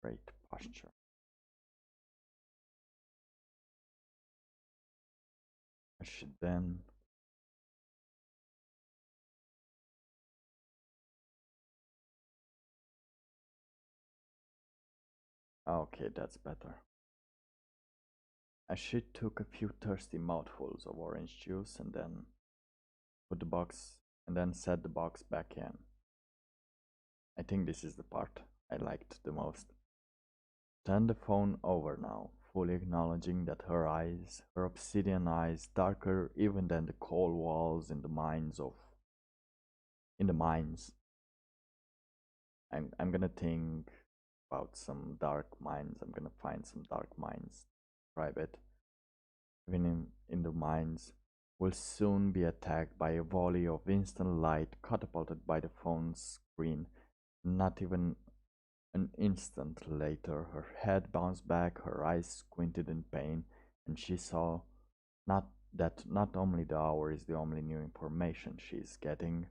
Great posture. I should then. Okay, that's better. As she took a few thirsty mouthfuls of orange juice and then put the box and then set the box back in. I think this is the part I liked the most. Turn the phone over now, fully acknowledging that her eyes, her obsidian eyes, darker even than the cold walls in the mines. I'm gonna think about some dark mines. I'm gonna find some dark mines. Describe it. Even in the mines, will soon be attacked by a volley of instant light catapulted by the phone's screen. Not even an instant later, her head bounced back, her eyes squinted in pain, and she saw not that not only the hour is the only new information she is getting,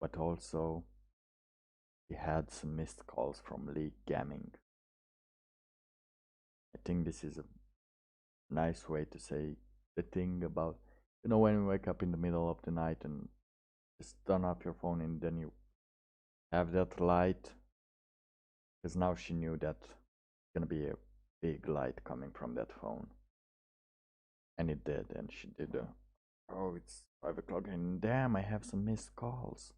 but also she had some missed calls from Lee Gamming. I think this is a nice way to say the thing about, when you wake up in the middle of the night and just turn off your phone and then you have that light, because now she knew that it's gonna be a big light coming from that phone. And it did, and she did oh, it's 5 o'clock and damn, I have some missed calls.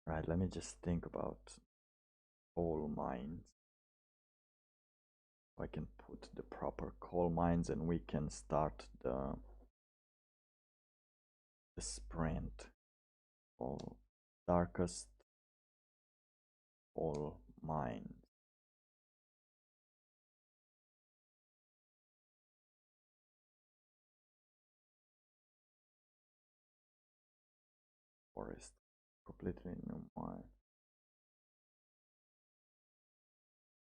Right, let me just think about coal mines. I can put the proper coal mines and we can start the sprint. All darkest coal mines. Forest. Completely new mine.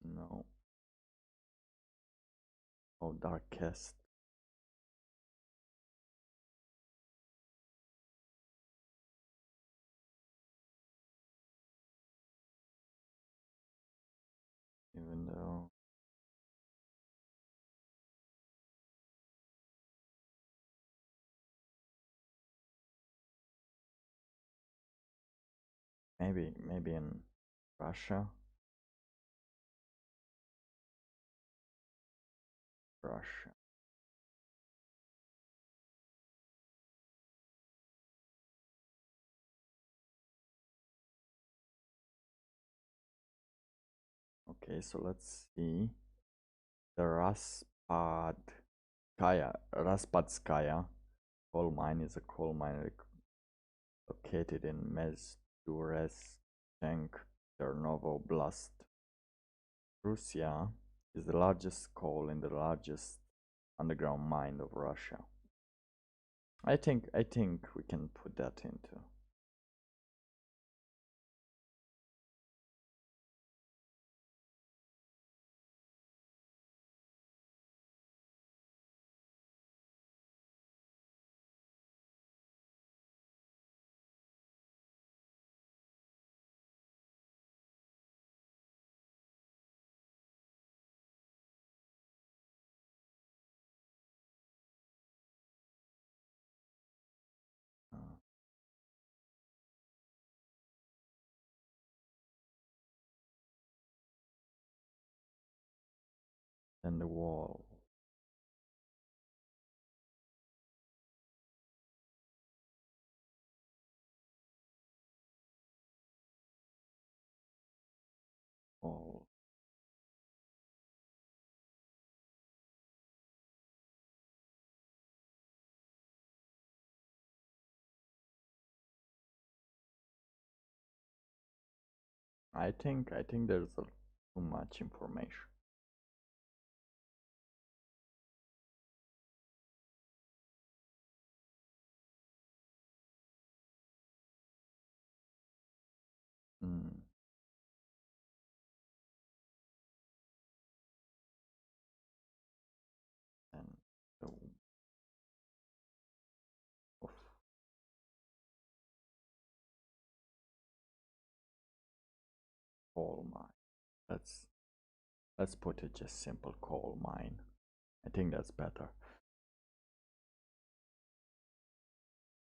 No. Oh, darkest. Even though maybe in Russia. Russia. Okay, so let's see. The Raspadskaya coal mine is a coal mine located in Mezdurestenk, Chernovo Oblast. Russia is the largest coal in the largest underground mine of Russia. I think we can put that into. Uh, then the wall. Wall. I think there's too much information. Mm. And so, of Coal mine. Let's put it just simple coal mine. I think that's better.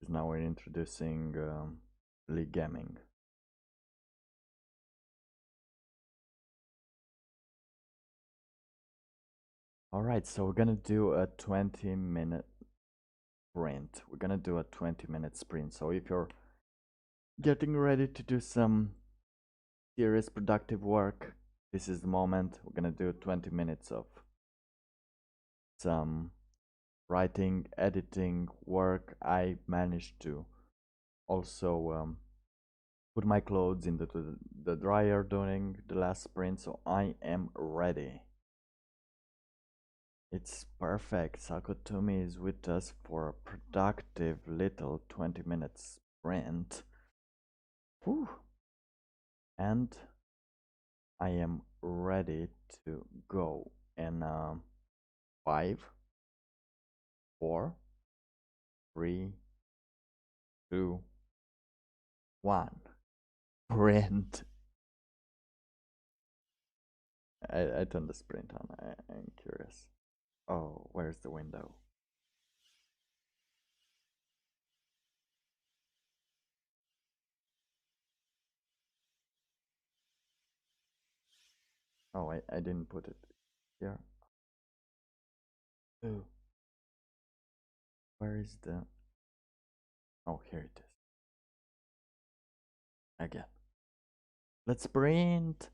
Because now we're introducing legamming. Alright, so we're gonna do a 20-minute sprint. We're gonna do a 20-minute sprint. So if you're getting ready to do some serious productive work, this is the moment. We're gonna do 20 minutes of some writing, editing work. I managed to also put my clothes into the dryer during the last sprint, so I am ready. It's perfect. Sakotumi is with us for a productive little 20-minute sprint. Whew. And I am ready to go in 5, 4, 3, 2, 1. Sprint. I turned the sprint on. I'm curious. Oh, where's the window? Oh, I didn't put it here. Oh, where is the... Oh, here it is. Again. Let's sprint.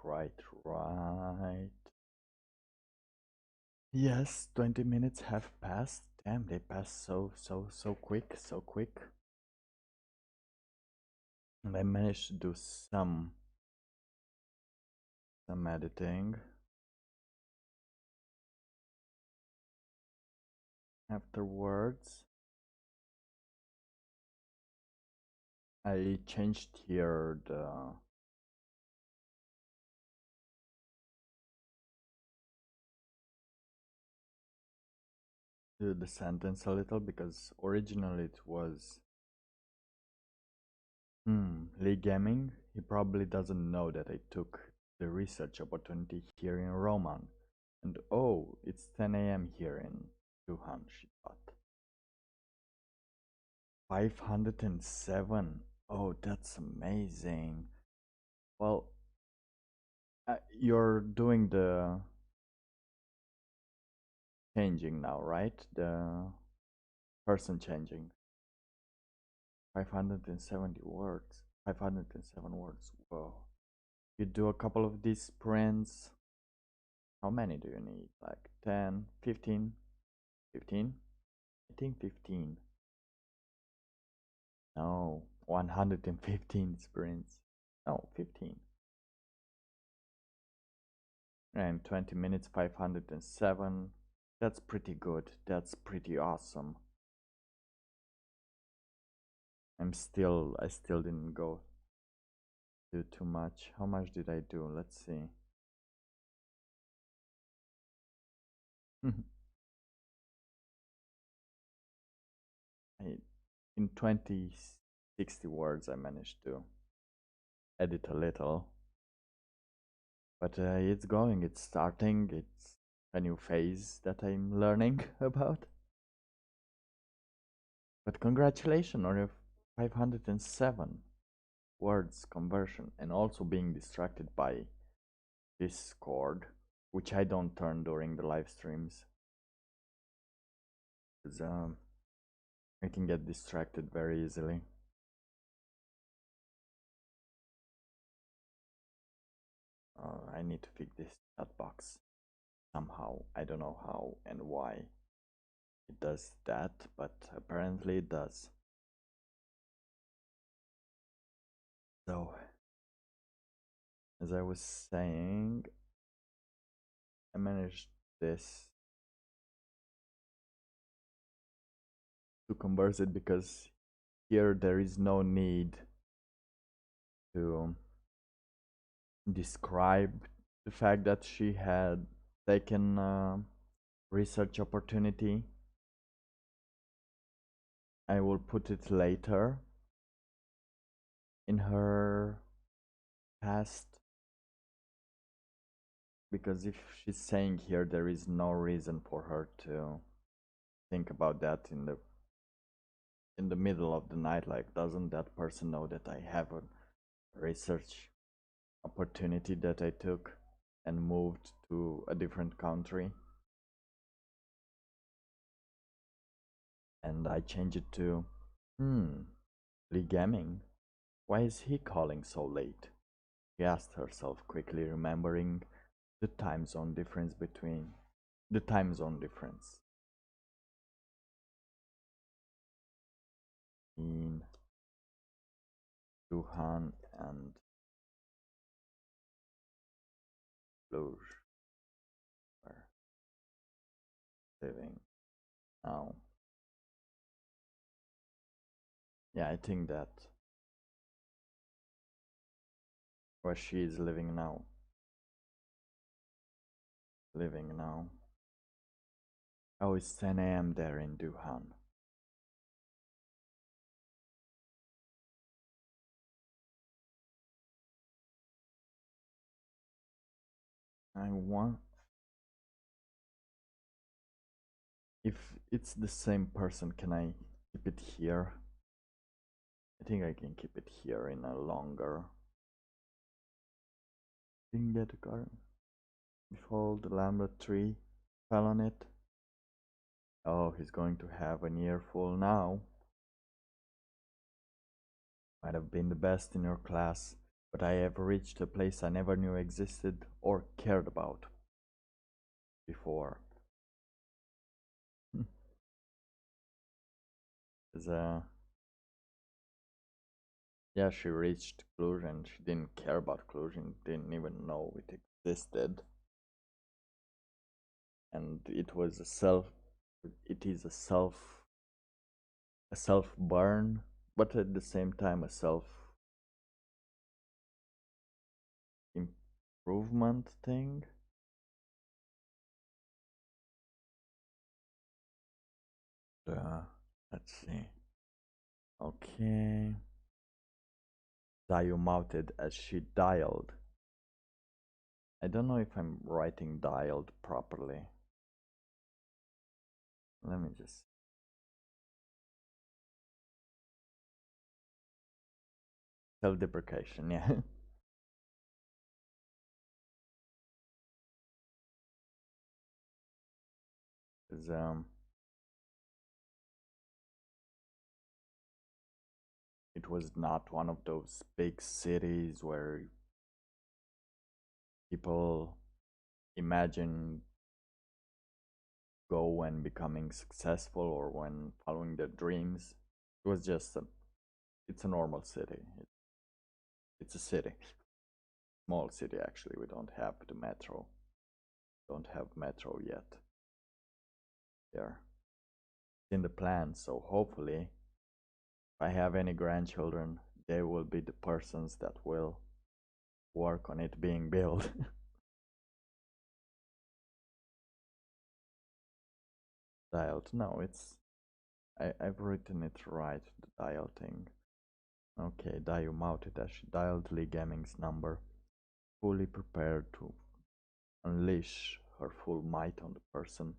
right. Yes, 20 minutes have passed. Damn, they passed so quick, so quick. And I managed to do some editing afterwards. I changed here the sentence a little because originally it was Lee Gaming. He probably doesn't know that I took the research opportunity here in Roman. And oh, it's 10 a.m. here in Wuhan, she thought. 507. Oh, that's amazing. Well, you're doing the changing now, right? The person changing. 570 words. 507 words. Whoa. You do a couple of these prints. How many do you need? Like 10, 15? 15? I think 15. No, 115 sprints. No, 15. And 20 minutes, 507. That's pretty good. That's pretty awesome. I still didn't go do too much. How much did I do? Let's see. In 20, 60 words, I managed to edit a little. But it's going, it's starting, it's a new phase that I'm learning about. But congratulations on your 507 words conversion and also being distracted by Discord, which I don't turn during the live streams. Because I can get distracted very easily. I need to fix this chat box somehow. I don't know how and why it does that, but apparently it does. So, as I was saying, I managed this to converse it because here there is no need to describe the fact that she had taken research opportunity. I will put it later in her past because if she's saying here there is no reason for her to think about that in the middle of the night, like doesn't that person know that I have a research opportunity that I took and moved to a different country? And I changed it to Lee Gaming. Why is he calling so late? She asked herself, quickly remembering the time zone difference between the time zone difference in Wuhan and Cluj, where living now. Yeah, I think that where she is living now. Living now. Oh, it's 10 a.m. there in Wuhan. I want. If it's the same person, can I keep it here? I think I can keep it here in a longer. Didn't get a car. Behold, the lambda tree fell on it. Oh, he's going to have an earful now. Might have been the best in your class. but I have reached a place I never knew existed or cared about before. Yeah, she reached Cluj and she didn't care about Cluj and didn't even know it existed. And it was it is a self burn, but at the same time a self improvement thing. Uh, let's see. Okay. Dio mounted as she dialed. I don't know if I'm writing dialed properly. Let me just. Self deprecation, yeah. Because, it was not one of those big cities where people imagine go when becoming successful or when following their dreams. It was just it's a normal city. It's a city, small city actually. We don't have the metro. Don't have metro yet. There, in the plan. So hopefully, if I have any grandchildren, they will be the persons that will work on it being built. Dialed. No, I've written it right. The dial thing. Okay, Dio mounted as she dialed Lee Gaming's number, fully prepared to unleash her full might on the person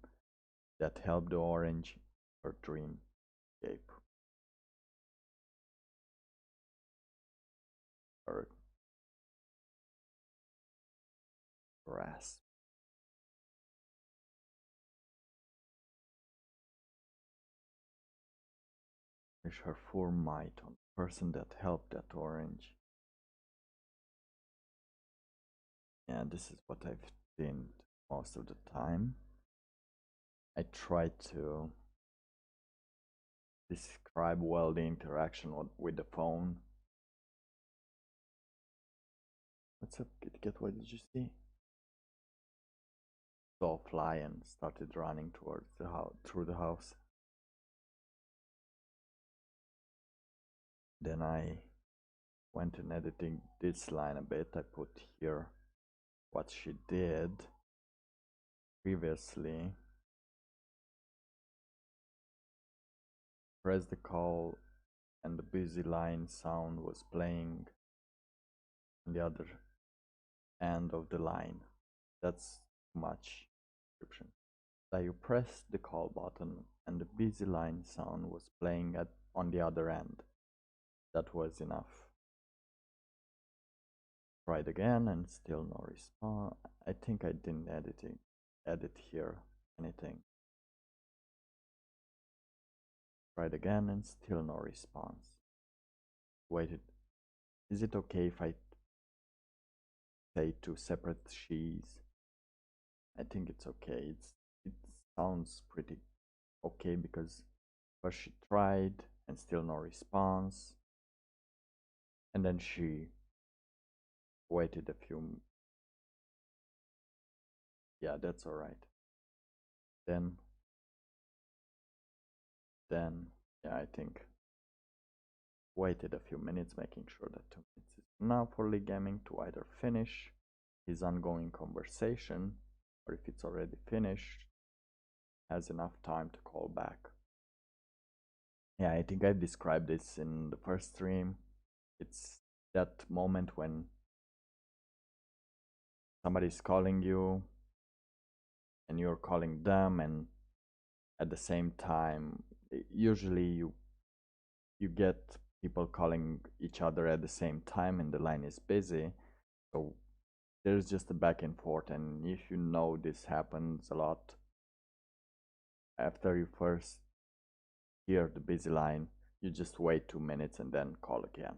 that helped the orange her dream escape. Her grasp. Unleash her full might on the person that helped that orange. Yeah, this is what I've seen most of the time. I try to describe well the interaction with the phone. What's up, Kit Kat? What did you see? Saw a fly and started running towards the house, through the house. Then I went in editing this line a bit. I put here what she did previously. Press the call and the busy line sound was playing on the other end of the line. That's too much description. So you pressed the call button and the busy line sound was playing on the other end. That was enough. Tried again and still no response. I think I didn't edit here anything. Tried again and still no response. Waited. Is it okay if I say two separate she's? I think it's okay. It sounds pretty okay because first she tried and still no response. And then she waited a few. Yeah, that's alright. Then yeah, I think waited a few minutes, making sure that 2 minutes is enough for Lee Gaming to either finish his ongoing conversation or if it's already finished, has enough time to call back. Yeah, I think I described this in the first stream. It's that moment when somebody's calling you and you're calling them, and at the same time, usually you get people calling each other at the same time and the line is busy. So there's just a back and forth, and if you know this happens a lot, after you first hear the busy line, you just wait 2 minutes and then call again.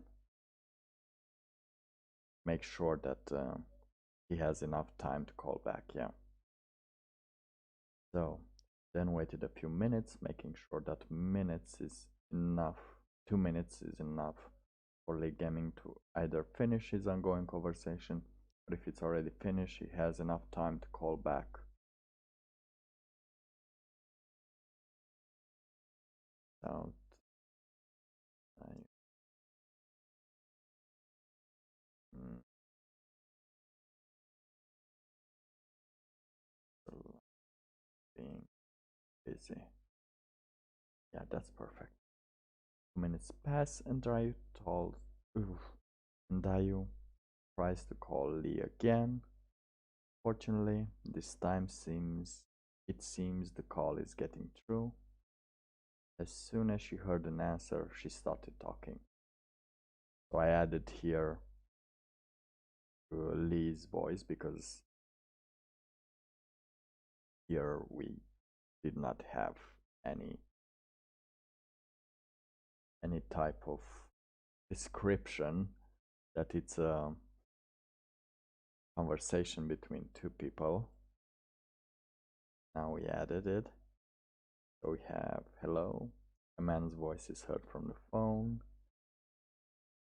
make sure that he has enough time to call back. Yeah. So then waited a few minutes, making sure that minutes is enough. 2 minutes is enough for Lee Gaming to either finish his ongoing conversation, or if it's already finished, he has enough time to call back. Out. Being busy. Yeah, that's perfect. 2 minutes pass and Dayu tries to call Lee again. Fortunately, this time it seems the call is getting through. As soon as she heard an answer, she started talking. So I added here Lee's voice because here we did not have any type of description that it's a conversation between two people. Now we added it. So we have hello. A man's voice is heard from the phone.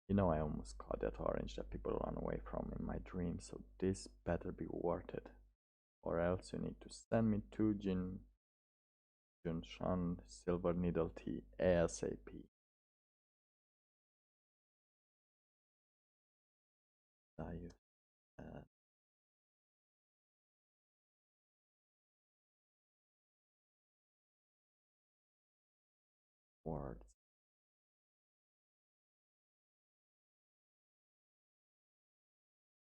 You know, I almost caught that orange that people run away from in my dreams, so this better be worth it. Or else you need to send me 2 Junshan Silver Needle Tea ASAP. Words.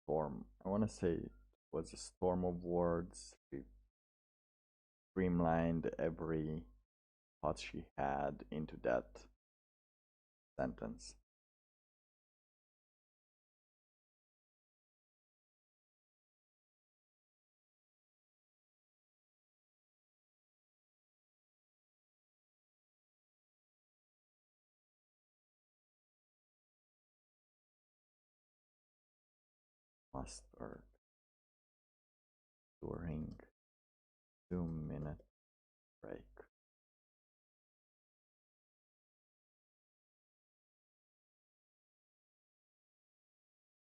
Storm. I want to say it was a storm of words. She streamlined every thought she had into that sentence. Mustard during 2 minute break.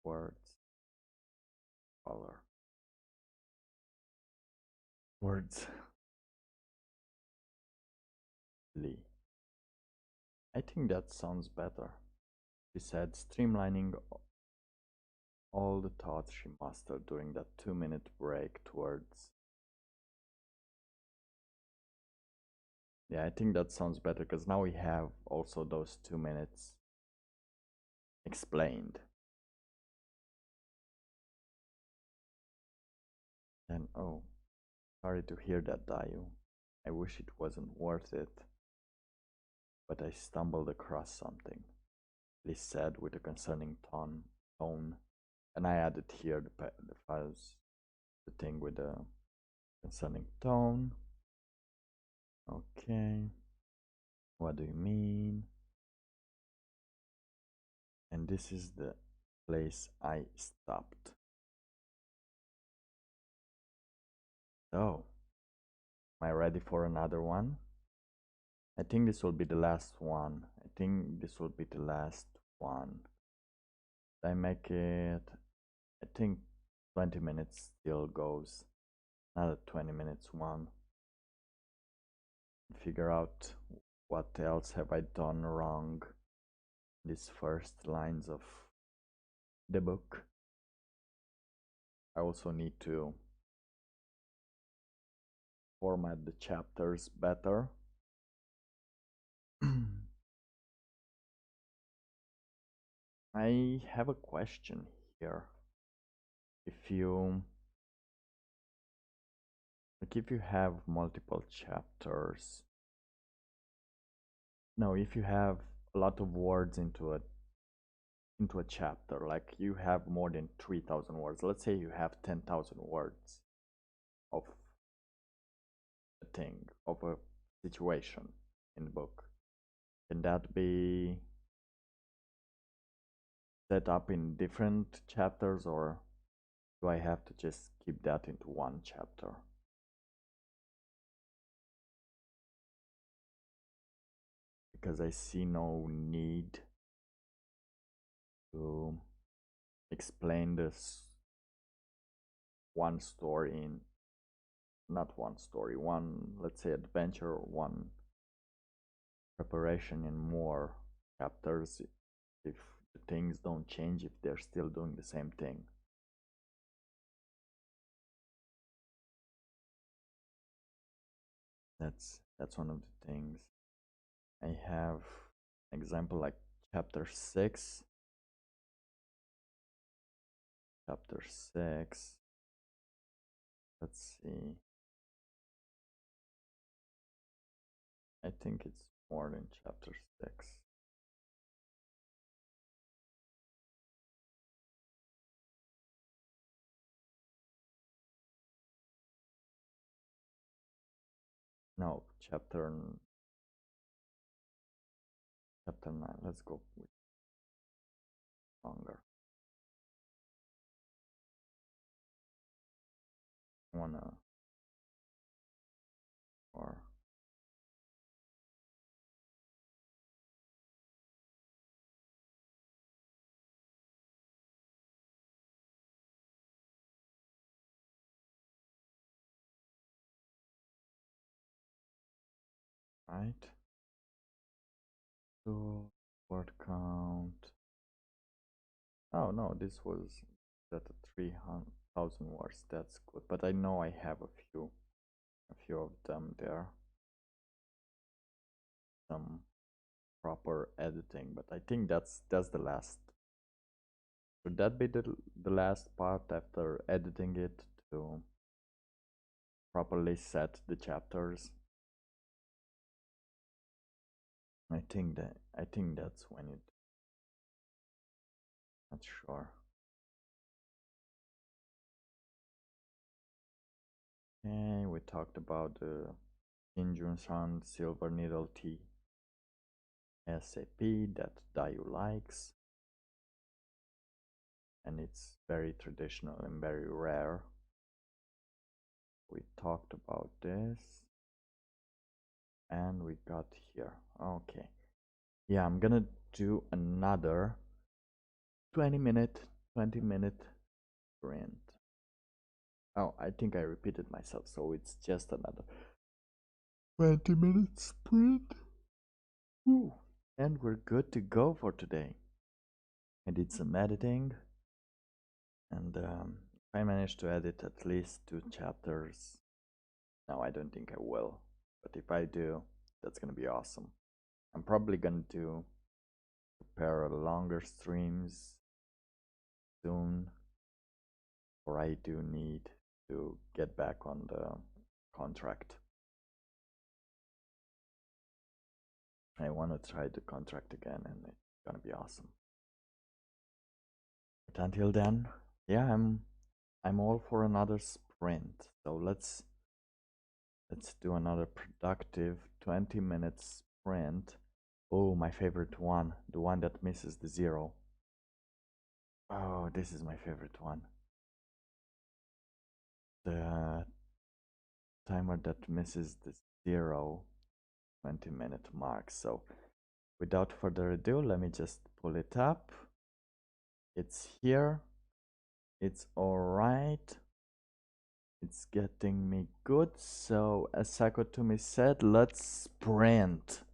Words. Color. Words. Lee. I think that sounds better. She said, streamlining all the thoughts she mastered during that 2 minute break towards. Yeah, I think that sounds better because now we have also those 2 minutes explained. And oh, sorry to hear that, Dayu. I wish it wasn't worth it, but I stumbled across something, Liz said with a concerning tone, and I added here the files, the thing with the concerning tone. Okay, what do you mean? And this is the place I stopped. So, am I ready for another one? I think this will be the last one. I think this will be the last one. I make it, I think 20 minutes still goes. Another 20 minutes one. Figure out what else have I done wrong. These first lines of the book. I also need to format the chapters better. I have a question here. If you have multiple chapters, no, if you have a lot of words into a chapter, like you have more than 3,000 words, let's say you have 10,000 words of a thing, of a situation in the book, can that be set up in different chapters, or do I have to just keep that into one chapter? Because I see no need to explain this one story in, not one story, one, let's say, adventure, or one preparation in more chapters if the things don't change, if they're still doing the same thing. That's one of the things. I have an example like chapter 6. Chapter 6. Let's see. I think it's more than chapter 6. No, chapter 9. Let's go with longer. Wanna or right? So word count. Oh no, this was at 300,000 words. That's good, but I know I have a few of them there. Some proper editing, but I think that's the last. Should that be the last part after editing it to properly set the chapters? I think that's when it. Not sure. Okay, we talked about the Injunction Silver Needle Tea SAP that Dayu likes, and it's very traditional and very rare. We talked about this, and we got here. Okay, yeah, I'm gonna do another 20 minute sprint. Oh, I think I repeated myself, so it's just another 20-minute sprint. Ooh. And we're good to go for today. I did some editing, and if I manage to edit at least 2 chapters, no, I don't think I will, but if I do, that's gonna be awesome. I'm probably gonna prepare longer streams soon, or I do need to get back on the contract. I want to try the contract again, and it's gonna be awesome. But until then, yeah, I'm all for another sprint. So let's do another productive 20-minute sprint. Oh, my favorite one, the one that misses the 0. Oh, this is my favorite one. The timer that misses the 0 20-minute mark. So without further ado, let me just pull it up. It's here. It's all right. It's getting me good. So as Sako Tumi said, let's sprint.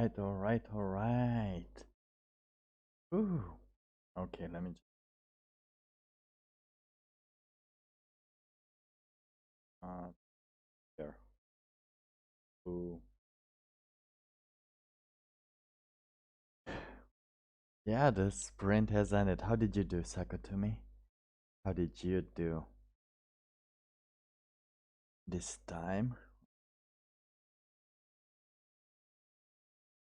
Alright, alright, alright. Ooh. Okay, let me here. Ooh. Yeah, the sprint has ended. How did you do, Sakutumi? How did you do this time?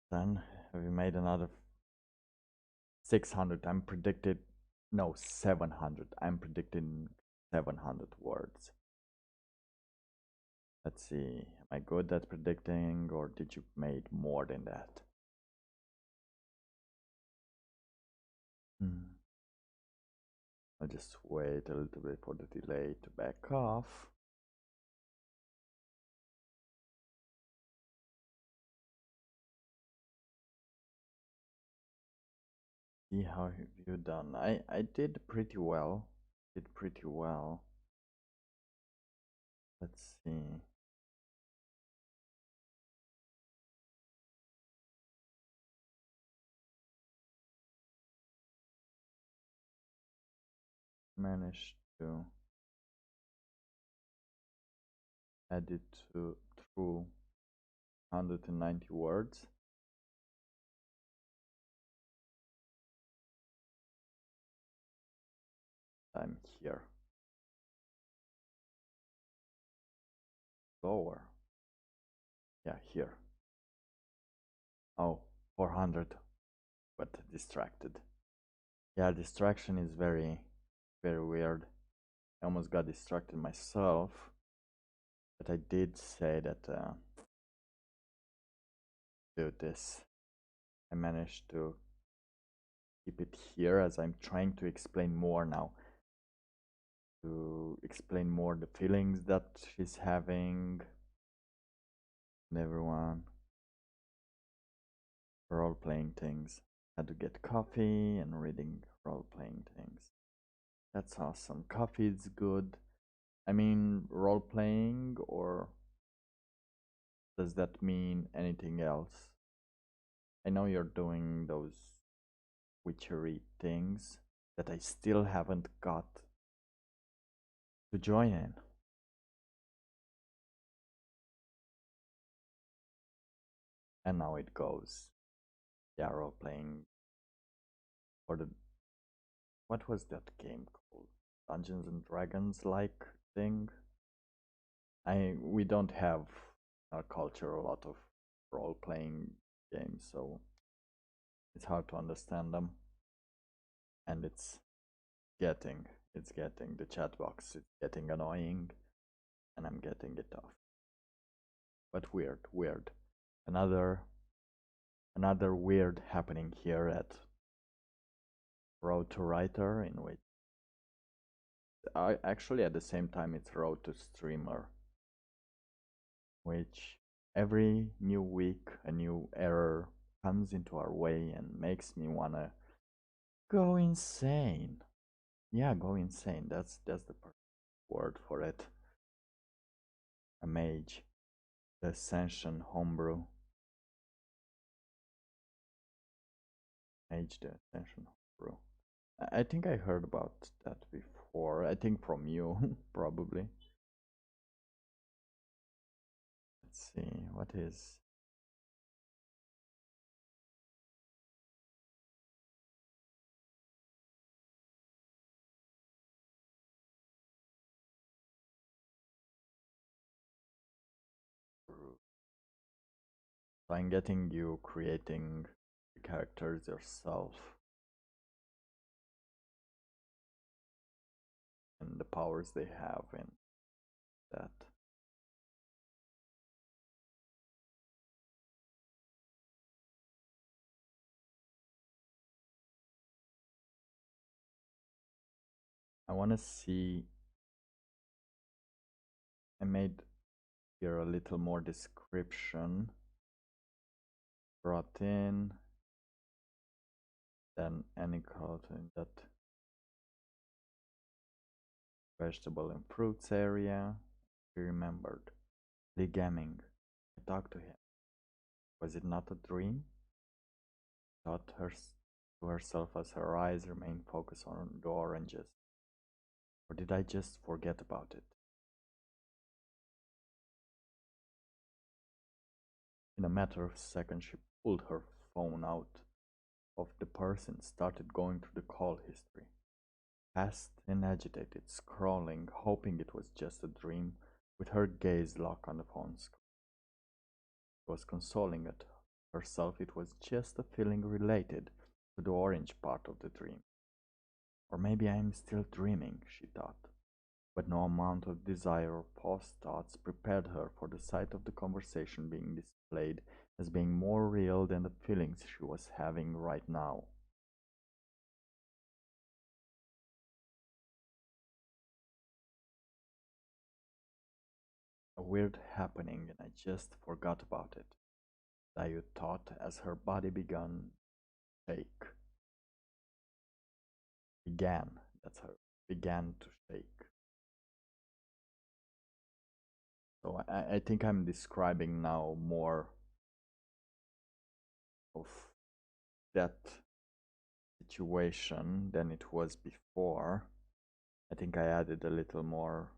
Then have you made another 600? I'm predicted. No, 700. I'm predicting 700 words. Let's see. Am I good at predicting, or did you made more than that? I'll just wait a little bit for the delay to back off. See how have you done. I did pretty well. Did pretty well. Let's see. Managed to add it to through 190 words. I'm here. Lower. Yeah, here. Oh, 400. But distracted. Yeah, distraction is very, very weird. I almost got distracted myself. But I did say that do this. I managed to keep it here as I'm trying to explain more now. To explain more the feelings that she's having and everyone. Role playing things. Had to get coffee and reading role playing things. That's awesome. Coffee is good. I mean, role playing, or does that mean anything else? I know you're doing those witchery things that I still haven't got to join in. And now it goes. Yeah, role playing. Or the. What was that game called? Dungeons and Dragons like thing? We don't have our culture a lot of role playing games, so it's hard to understand them. And it's getting the chat box, it's getting annoying, and I'm getting it off. But weird. Another weird happening here at Road to Writer, in which actually at the same time it's Road to Streamer, which every new week a new error comes into our way and makes me wanna go insane. Yeah, go insane. That's the perfect word for it. A mage, the Ascension homebrew. Mage, the Ascension homebrew. I think I heard about that before. I think from you, probably. Let's see, what is. So I'm getting you creating the characters yourself and the powers they have in that. I want to see. I made here a little more description brought in than any color in that vegetable and fruits area. He remembered. Lee Gamming. I talked to him. Was it not a dream? Thought her to herself as her eyes remained focused on the oranges. Or did I just forget about it? In a matter of seconds, she pulled her phone out of the purse and started going through the call history. Fast and agitated, scrolling, hoping it was just a dream, with her gaze locked on the phone screen. She was consoling it herself it was just a feeling related to the orange part of the dream. Or maybe I am still dreaming, she thought. But no amount of desire or past thoughts prepared her for the sight of the conversation being displayed as being more real than the feelings she was having right now. A weird happening, and I just forgot about it, Dayu thought as her body shake. Began, that's her, began to shake. So I think I'm describing now more of that situation than it was before. I think I added a little more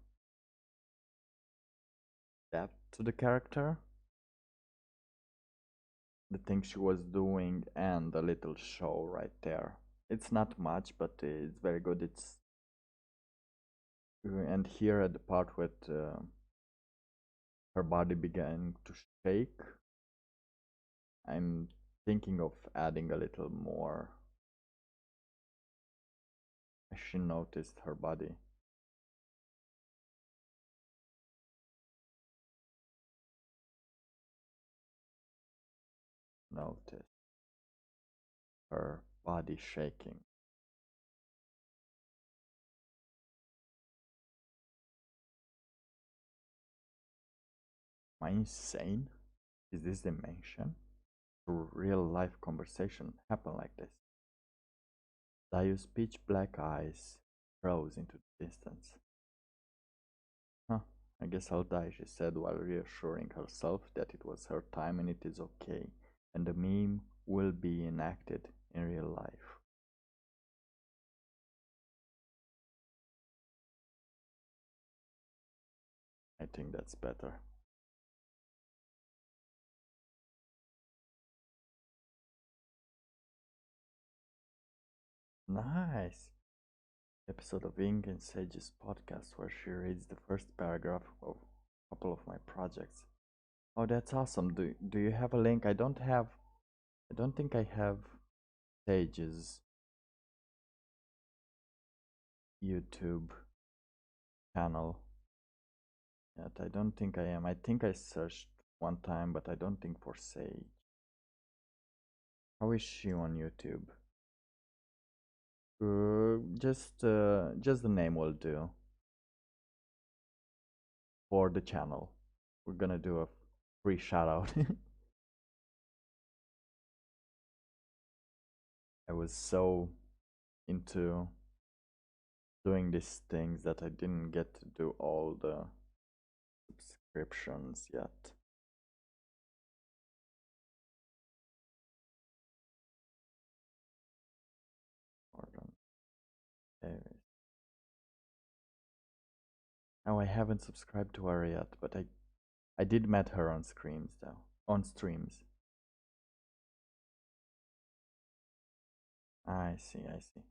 depth to the character, the things she was doing, and a little show right there. It's not much, but it's very good. It's and here at the part with her body began to shake, I'm thinking of adding a little more. She noticed her body. Noticed her body shaking. Am I insane? Is this dimension? A real life conversation happen like this? Dayu's pitch black eyes froze into the distance. Huh, I guess I'll die, she said while reassuring herself that it was her time and it is okay, and the meme will be enacted in real life. I think that's better. Nice! Episode of Ink and Sage's podcast where she reads the first paragraph of a couple of my projects. Oh, that's awesome. Do you have a link? I don't think I have Sage's YouTube channel yet. I don't think I am. I think I searched one time, but I don't think for Sage. How is she on YouTube? Just the name will do for the channel. We're gonna do a free shout out. I was so into doing these things that I didn't get to do all the subscriptions yet. Pardon. Oh, I haven't subscribed to her yet, but I did met her on streams though. On streams. I see, I see.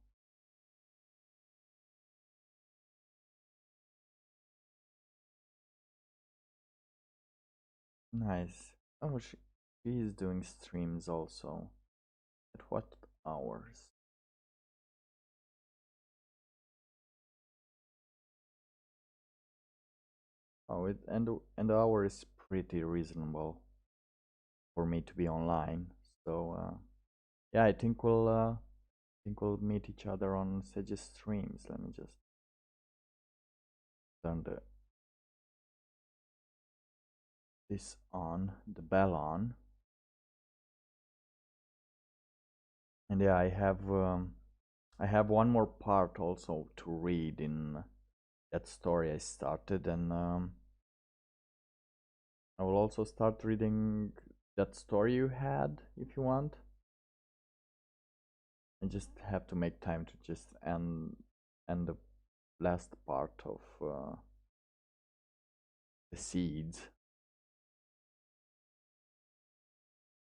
Nice. Oh, she is doing streams also. At what hours? Oh, and the hour is pretty reasonable for me to be online. So yeah, I think we'll meet each other on Sage's streams. Let me just turn this on, the bell on. And yeah, I have one more part also to read in that story I started, and I will also start reading that story you had if you want. I just have to make time to just end the last part of the seeds,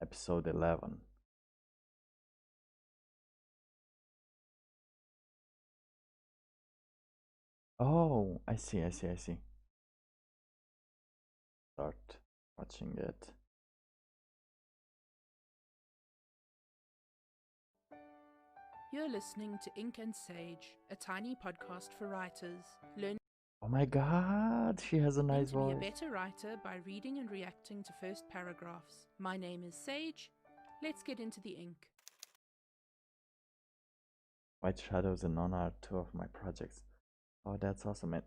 episode 11. Oh, I see. Start watching it. You're listening to Ink and Sage, a tiny podcast for writers. Learn Oh my god, she has a nice to be a voice. better writer by reading and reacting to first paragraphs. My name is Sage. Let's get into the ink. White Shadows and Nona are two of my projects. Oh, that's awesome. And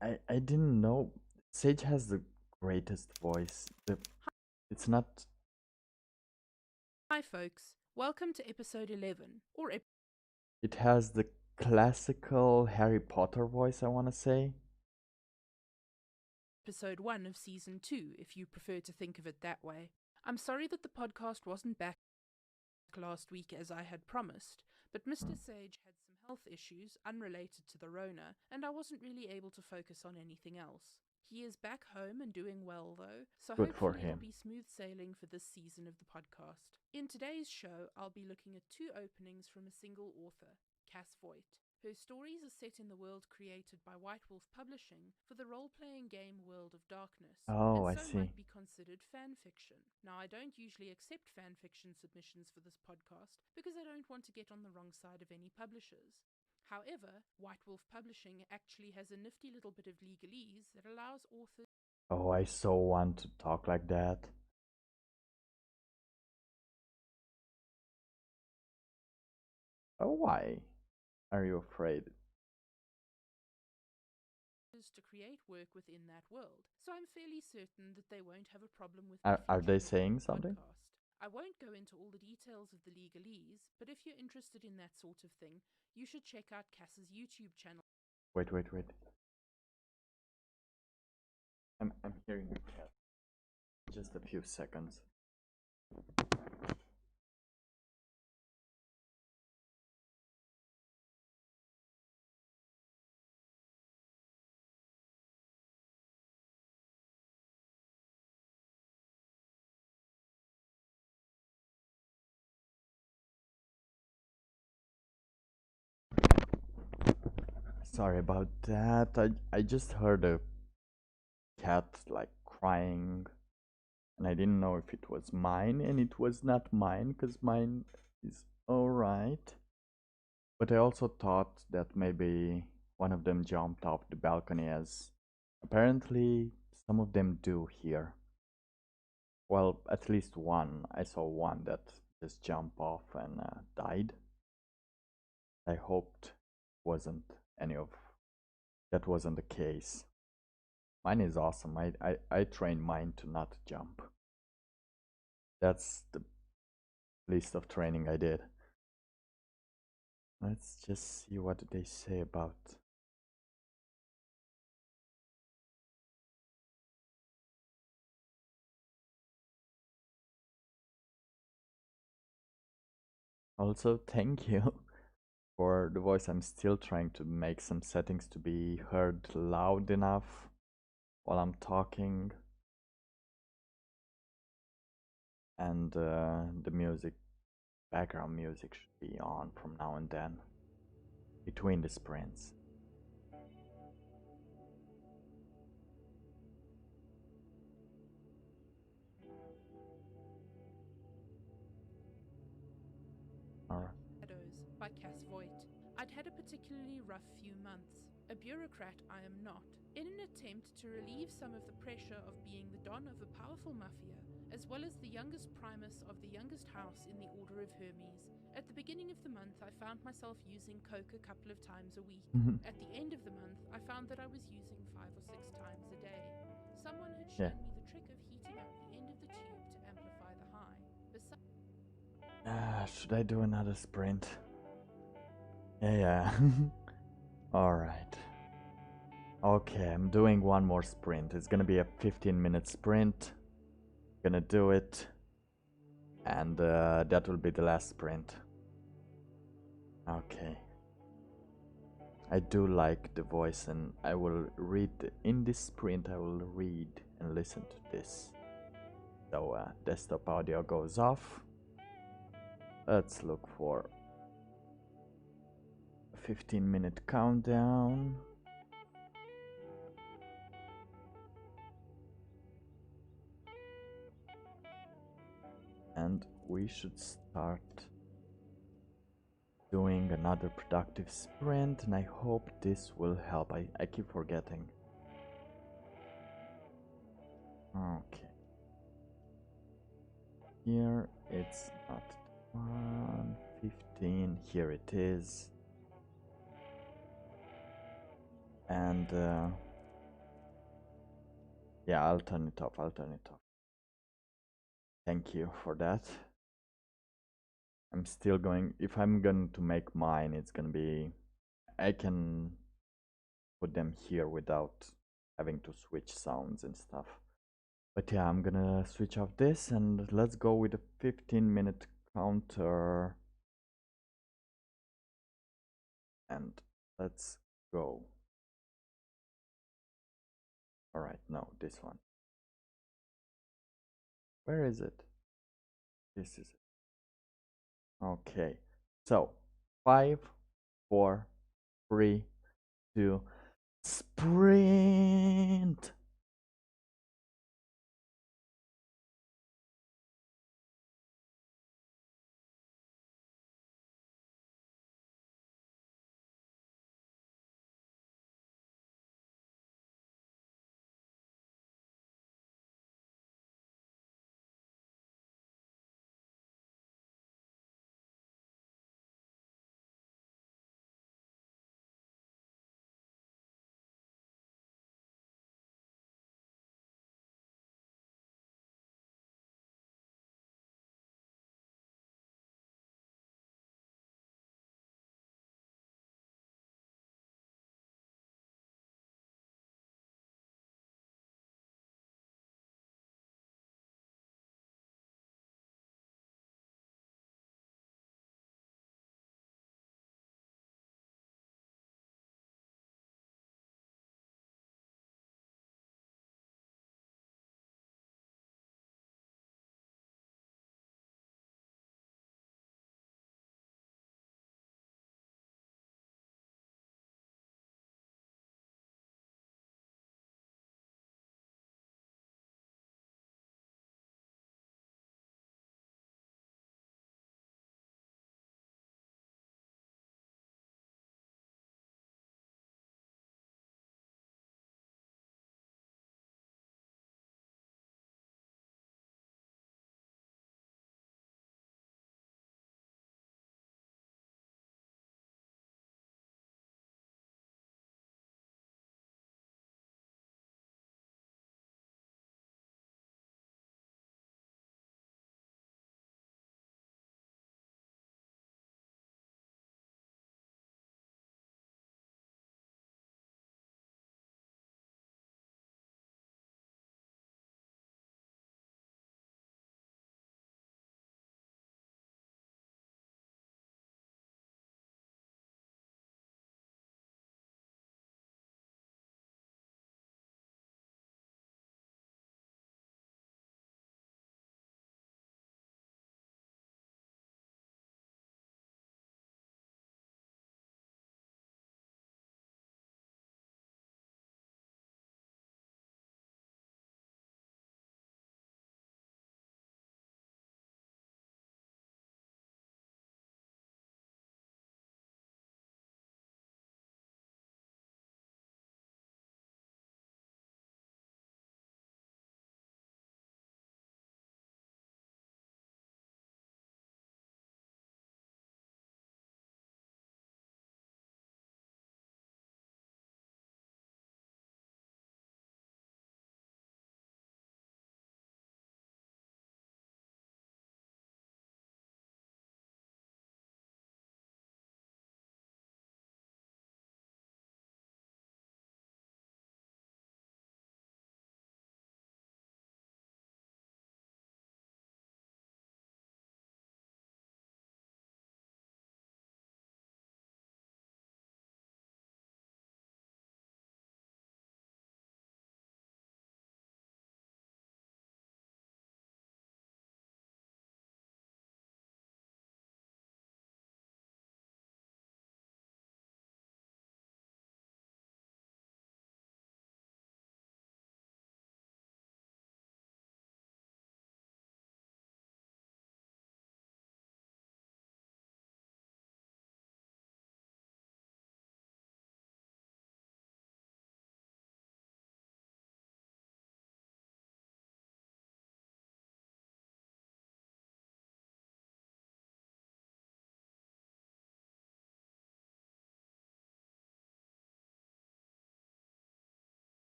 I didn't know Sage has the greatest voice. It's not. Hi, folks. Welcome to episode 11, or It has the classical Harry Potter voice, I want to say. episode 1 of season 2, if you prefer to think of it that way. I'm sorry that the podcast wasn't back last week as I had promised, but Mr. Sage had some health issues unrelated to the Rona, and I wasn't really able to focus on anything else. He is back home and doing well, though, so Good for hopefully it'll him. be smooth sailing for this season of the podcast. In today's show, I'll be looking at 2 openings from a single author, Cass Voigt. Her stories are set in the world created by White Wolf Publishing for the role-playing game World of Darkness, Oh, I and so see. might be considered fan fiction. Now, I don't usually accept fan fiction submissions for this podcast because I don't want to get on the wrong side of any publishers. However, White Wolf Publishing actually has a nifty little bit of legalese that allows authors. Oh, I so want to talk like that. Oh, why are you afraid? To create work within that world, so I'm fairly certain that they won't have a problem with Are they saying something? podcast. I won't go into all the details of the legalese, but if you're interested in that sort of thing, you should check out Cass's YouTube channel. Wait. I'm hearing the cat. Just a few seconds. Sorry about that. I just heard a cat like crying, and I didn't know if it was mine, and it was not mine because mine is alright. But I also thought that maybe one of them jumped off the balcony, as apparently some of them do here. Well, at least one. I saw one that just jumped off and died. I hoped wasn't any of that wasn't the case. Mine is awesome. I train mine to not jump. That's the list of training I did. Let's just see what they say about. Also, thank you for the voice. I'm still trying to make some settings to be heard loud enough while I'm talking. And the music, background music should be on from now and then between the sprints. Alright. Shadows by Cass Voigt. I'd had a particularly rough few months. A bureaucrat I am not. In an attempt to relieve some of the pressure of being the don of a powerful mafia, as well as the youngest primus of the youngest house in the Order of Hermes, at the beginning of the month I found myself using coke a couple of times a week. At the end of the month, I found that I was using 5 or 6 times a day. Someone had shown me the trick of heating up the end of the tube to amplify the high. Should I do another sprint? Yeah. Alright. Okay, I'm doing one more sprint. It's gonna be a 15-minute sprint. Gonna do it, and that will be the last sprint. Okay. I do like the voice, and I will read in this sprint. I will read and listen to this. So desktop audio goes off. Let's look for a 15-minute countdown. And we should start doing another productive sprint, and I hope this will help. I keep forgetting. Okay. Here it's not 1:15. Here it is. And yeah, I'll turn it off. I'll turn it off. Thank you for that. I'm still going. If I'm going to make mine, it's gonna be. I can put them here without having to switch sounds and stuff. But yeah, I'm gonna switch off this and let's go with a 15-minute counter. And let's go. Alright, no, this one. Where is it? This is it. Okay, so 5, 4, 3, 2, sprint!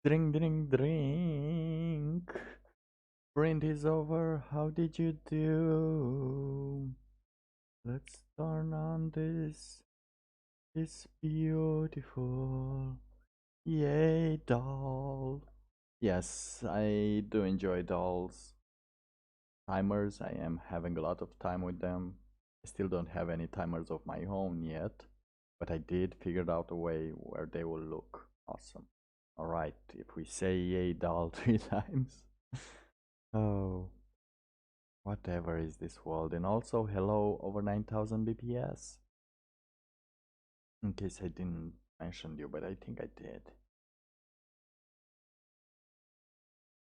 Drink, drink, drink. Sprint is over. How did you do? Let's turn on this. It's beautiful. Yay, doll. Yes, I do enjoy dolls. Timers, I am having a lot of time with them. I still don't have any timers of my own yet, but I did figure out a way where they will look awesome. Alright, if we say yay doll 3 times. Oh, whatever is this world. And also, hello over 9000 BPS. In case I didn't mention you, but I think I did.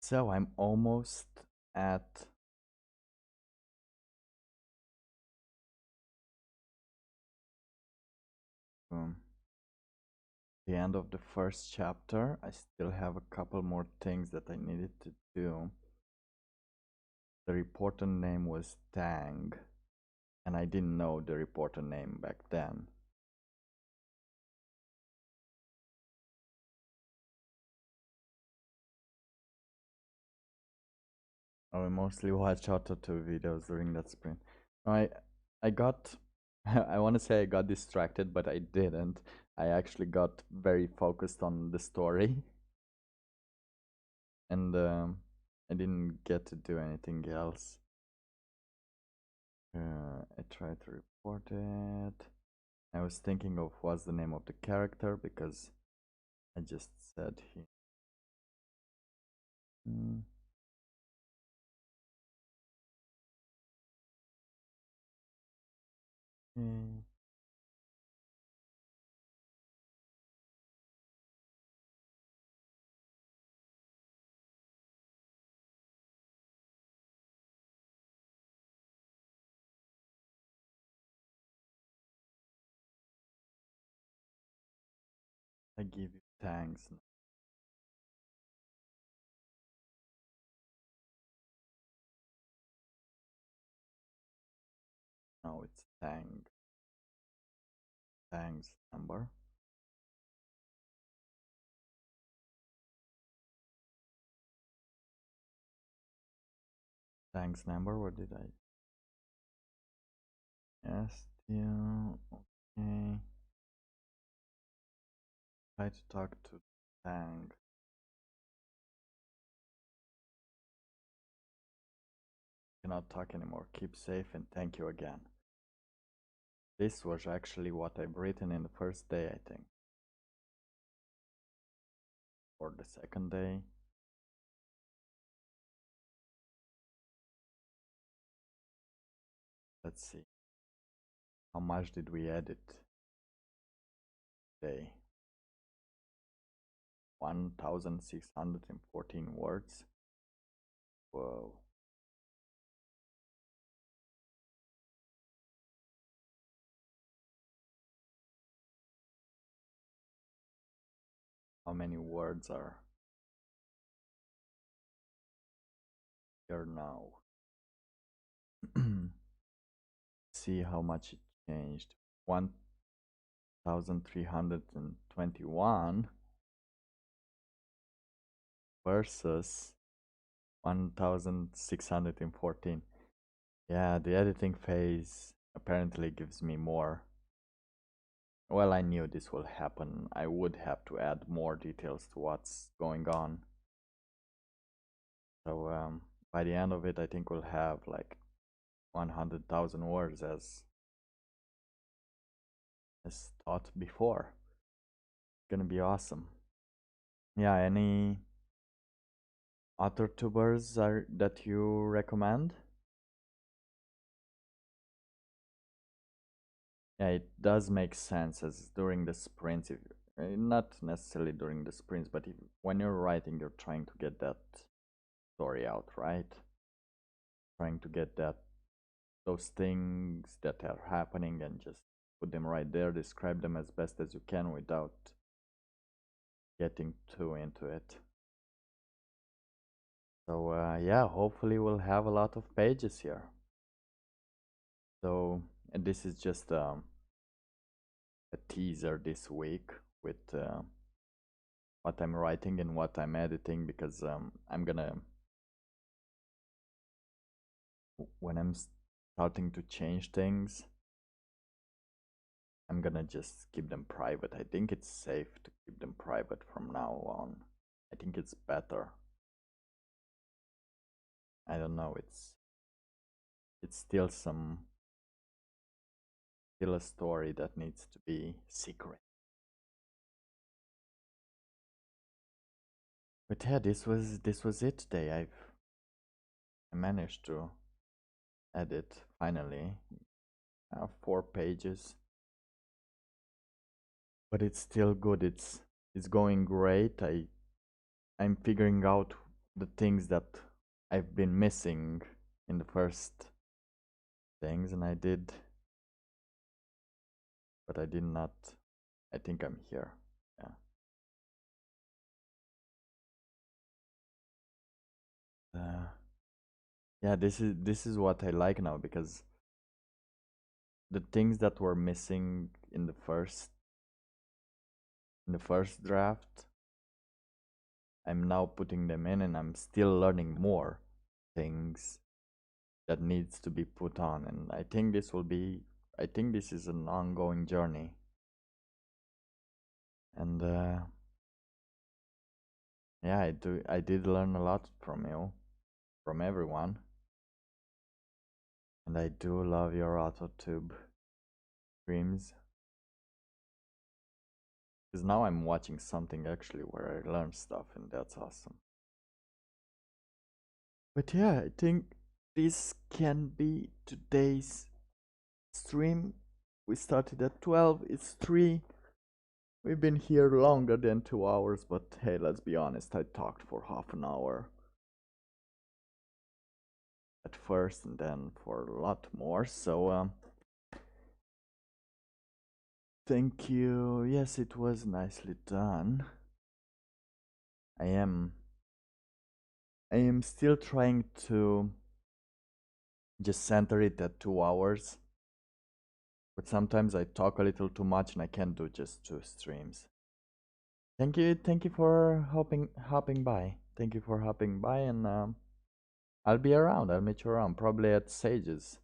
So I'm almost at the end of the first chapter. I still have a couple more things that I needed to do. The reporter name was Tang, and I didn't know the reporter name back then. I mostly watch Auto2 videos during that sprint. I got, I want to say I got distracted, but I didn't. I actually got very focused on the story, and I didn't get to do anything else. I tried to report it. I was thinking of what's the name of the character because I just said he. Mm, okay. I give you thanks. No, it's thanks number. Thanks number. What did I? Yes, yeah. Okay. Try to talk to Tang. Cannot talk anymore. Keep safe and thank you again. This was actually what I've written in the first day, I think. Or the second day. Let's see. How much did we edit today? 1614 words. Whoa. How many words are here now? See how much it changed. 1321 versus 1614. Yeah, the editing phase apparently gives me more. Well, I knew this will happen. I would have to add more details to what's going on. So by the end of it, I think we'll have like 100,000 words as thought before. Gonna be awesome. Yeah, any other tubers that you recommend? Yeah, it does make sense as during the sprints, if, not necessarily during the sprints, but when you're writing, you're trying to get that story out, right? Trying to get those things that are happening and just put them right there, describe them as best as you can without getting too into it. So yeah, hopefully we'll have a lot of pages here. So, and this is just a teaser this week with what I'm writing and what I'm editing, because I'm gonna, when I'm starting to change things, I'm gonna just keep them private. I think it's safe to keep them private from now on. I think it's better. I don't know, it's still a story that needs to be secret. But yeah, this was it today. I managed to edit finally. 4 pages, but it's still good. It's going great. I'm figuring out the things that I've been missing in the first things, and I did, but I did not. I think I'm here. Yeah. Yeah, this is what I like now, because the things that were missing in the first draft, I'm now putting them in, and I'm still learning more things that needs to be put on, and I think this is an ongoing journey, and yeah, I did learn a lot from you, from everyone, and I do love your AutoTube streams, because now I'm watching something actually where I learn stuff, and that's awesome. But yeah, I think this can be today's stream. We started at 12, it's 3. We've been here longer than 2 hours, but hey, let's be honest, I talked for half an hour at first, and then for a lot more, so thank you. Yes, it was nicely done. I am still trying to just center it at 2 hours, but sometimes I talk a little too much and I can't do just 2 streams. Thank you for hopping by. Thank you for hopping by, and I'll be around. I'll meet you around, probably at Sage's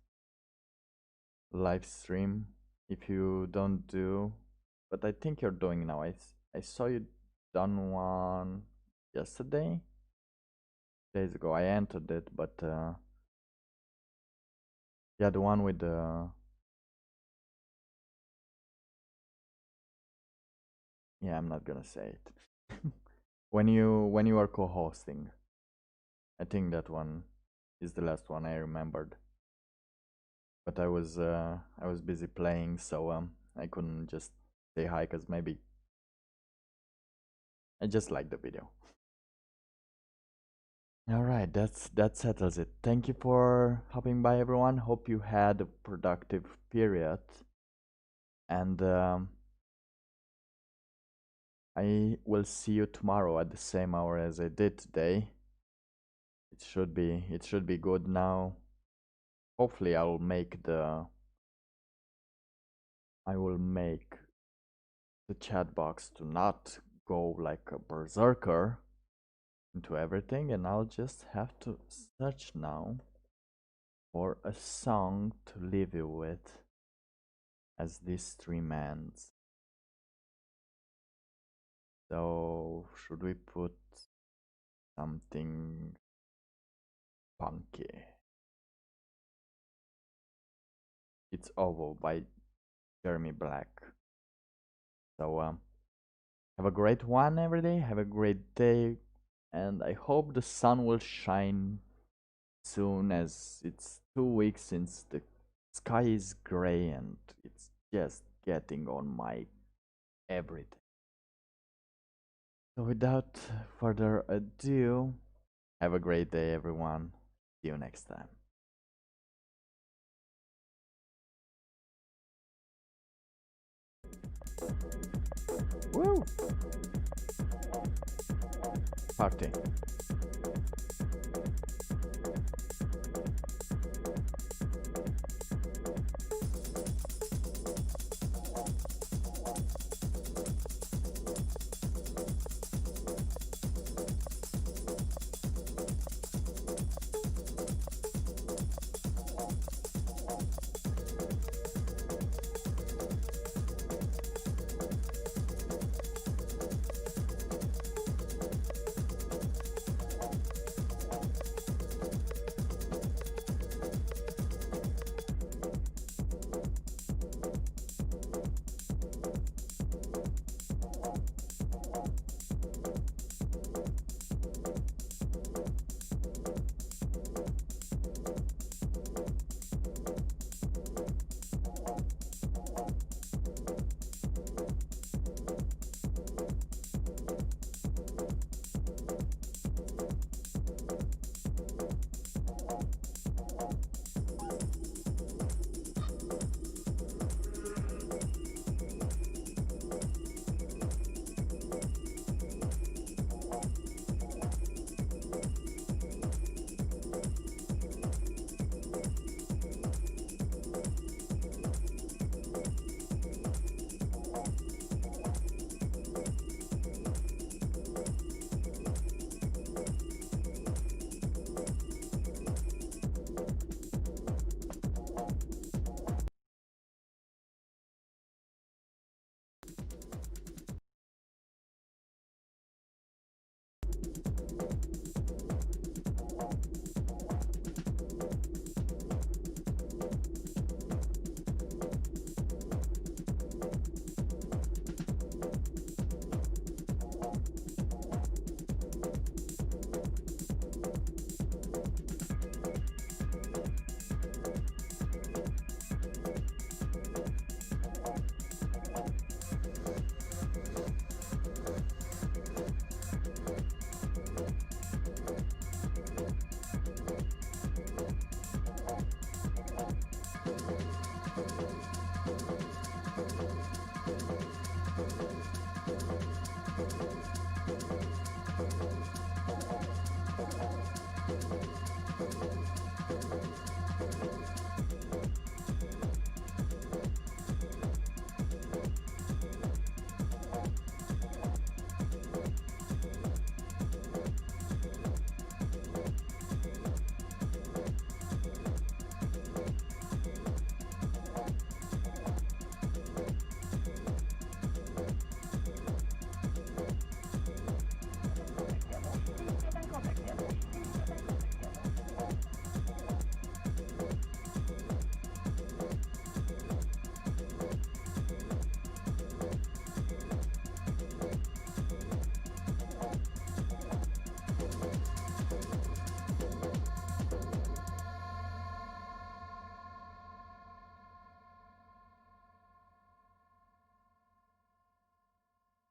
live stream if you don't do. But I think you're doing now. I saw you done one yesterday, days ago. I entered it, but yeah, the one with the, yeah, I'm not gonna say it. when you are co-hosting, I think that one is the last one I remembered. But I was busy playing, so I couldn't just say hi, because maybe I just like the video. All right, that settles it. Thank you for hopping by, everyone. Hope you had a productive period, and I will see you tomorrow at the same hour as I did today. It should be good now. Hopefully, I will make the chat box to not go like a berserker into everything, and I'll just have to search now for a song to leave you with as this stream ends. So should we put something funky? It's Ovo by Jeremy Black. So have a great one every day, have a great day, and I hope the sun will shine soon, as it's 2 weeks since the sky is gray and it's just getting on my everything. So without further ado, have a great day, everyone. See you next time. Woo! Party.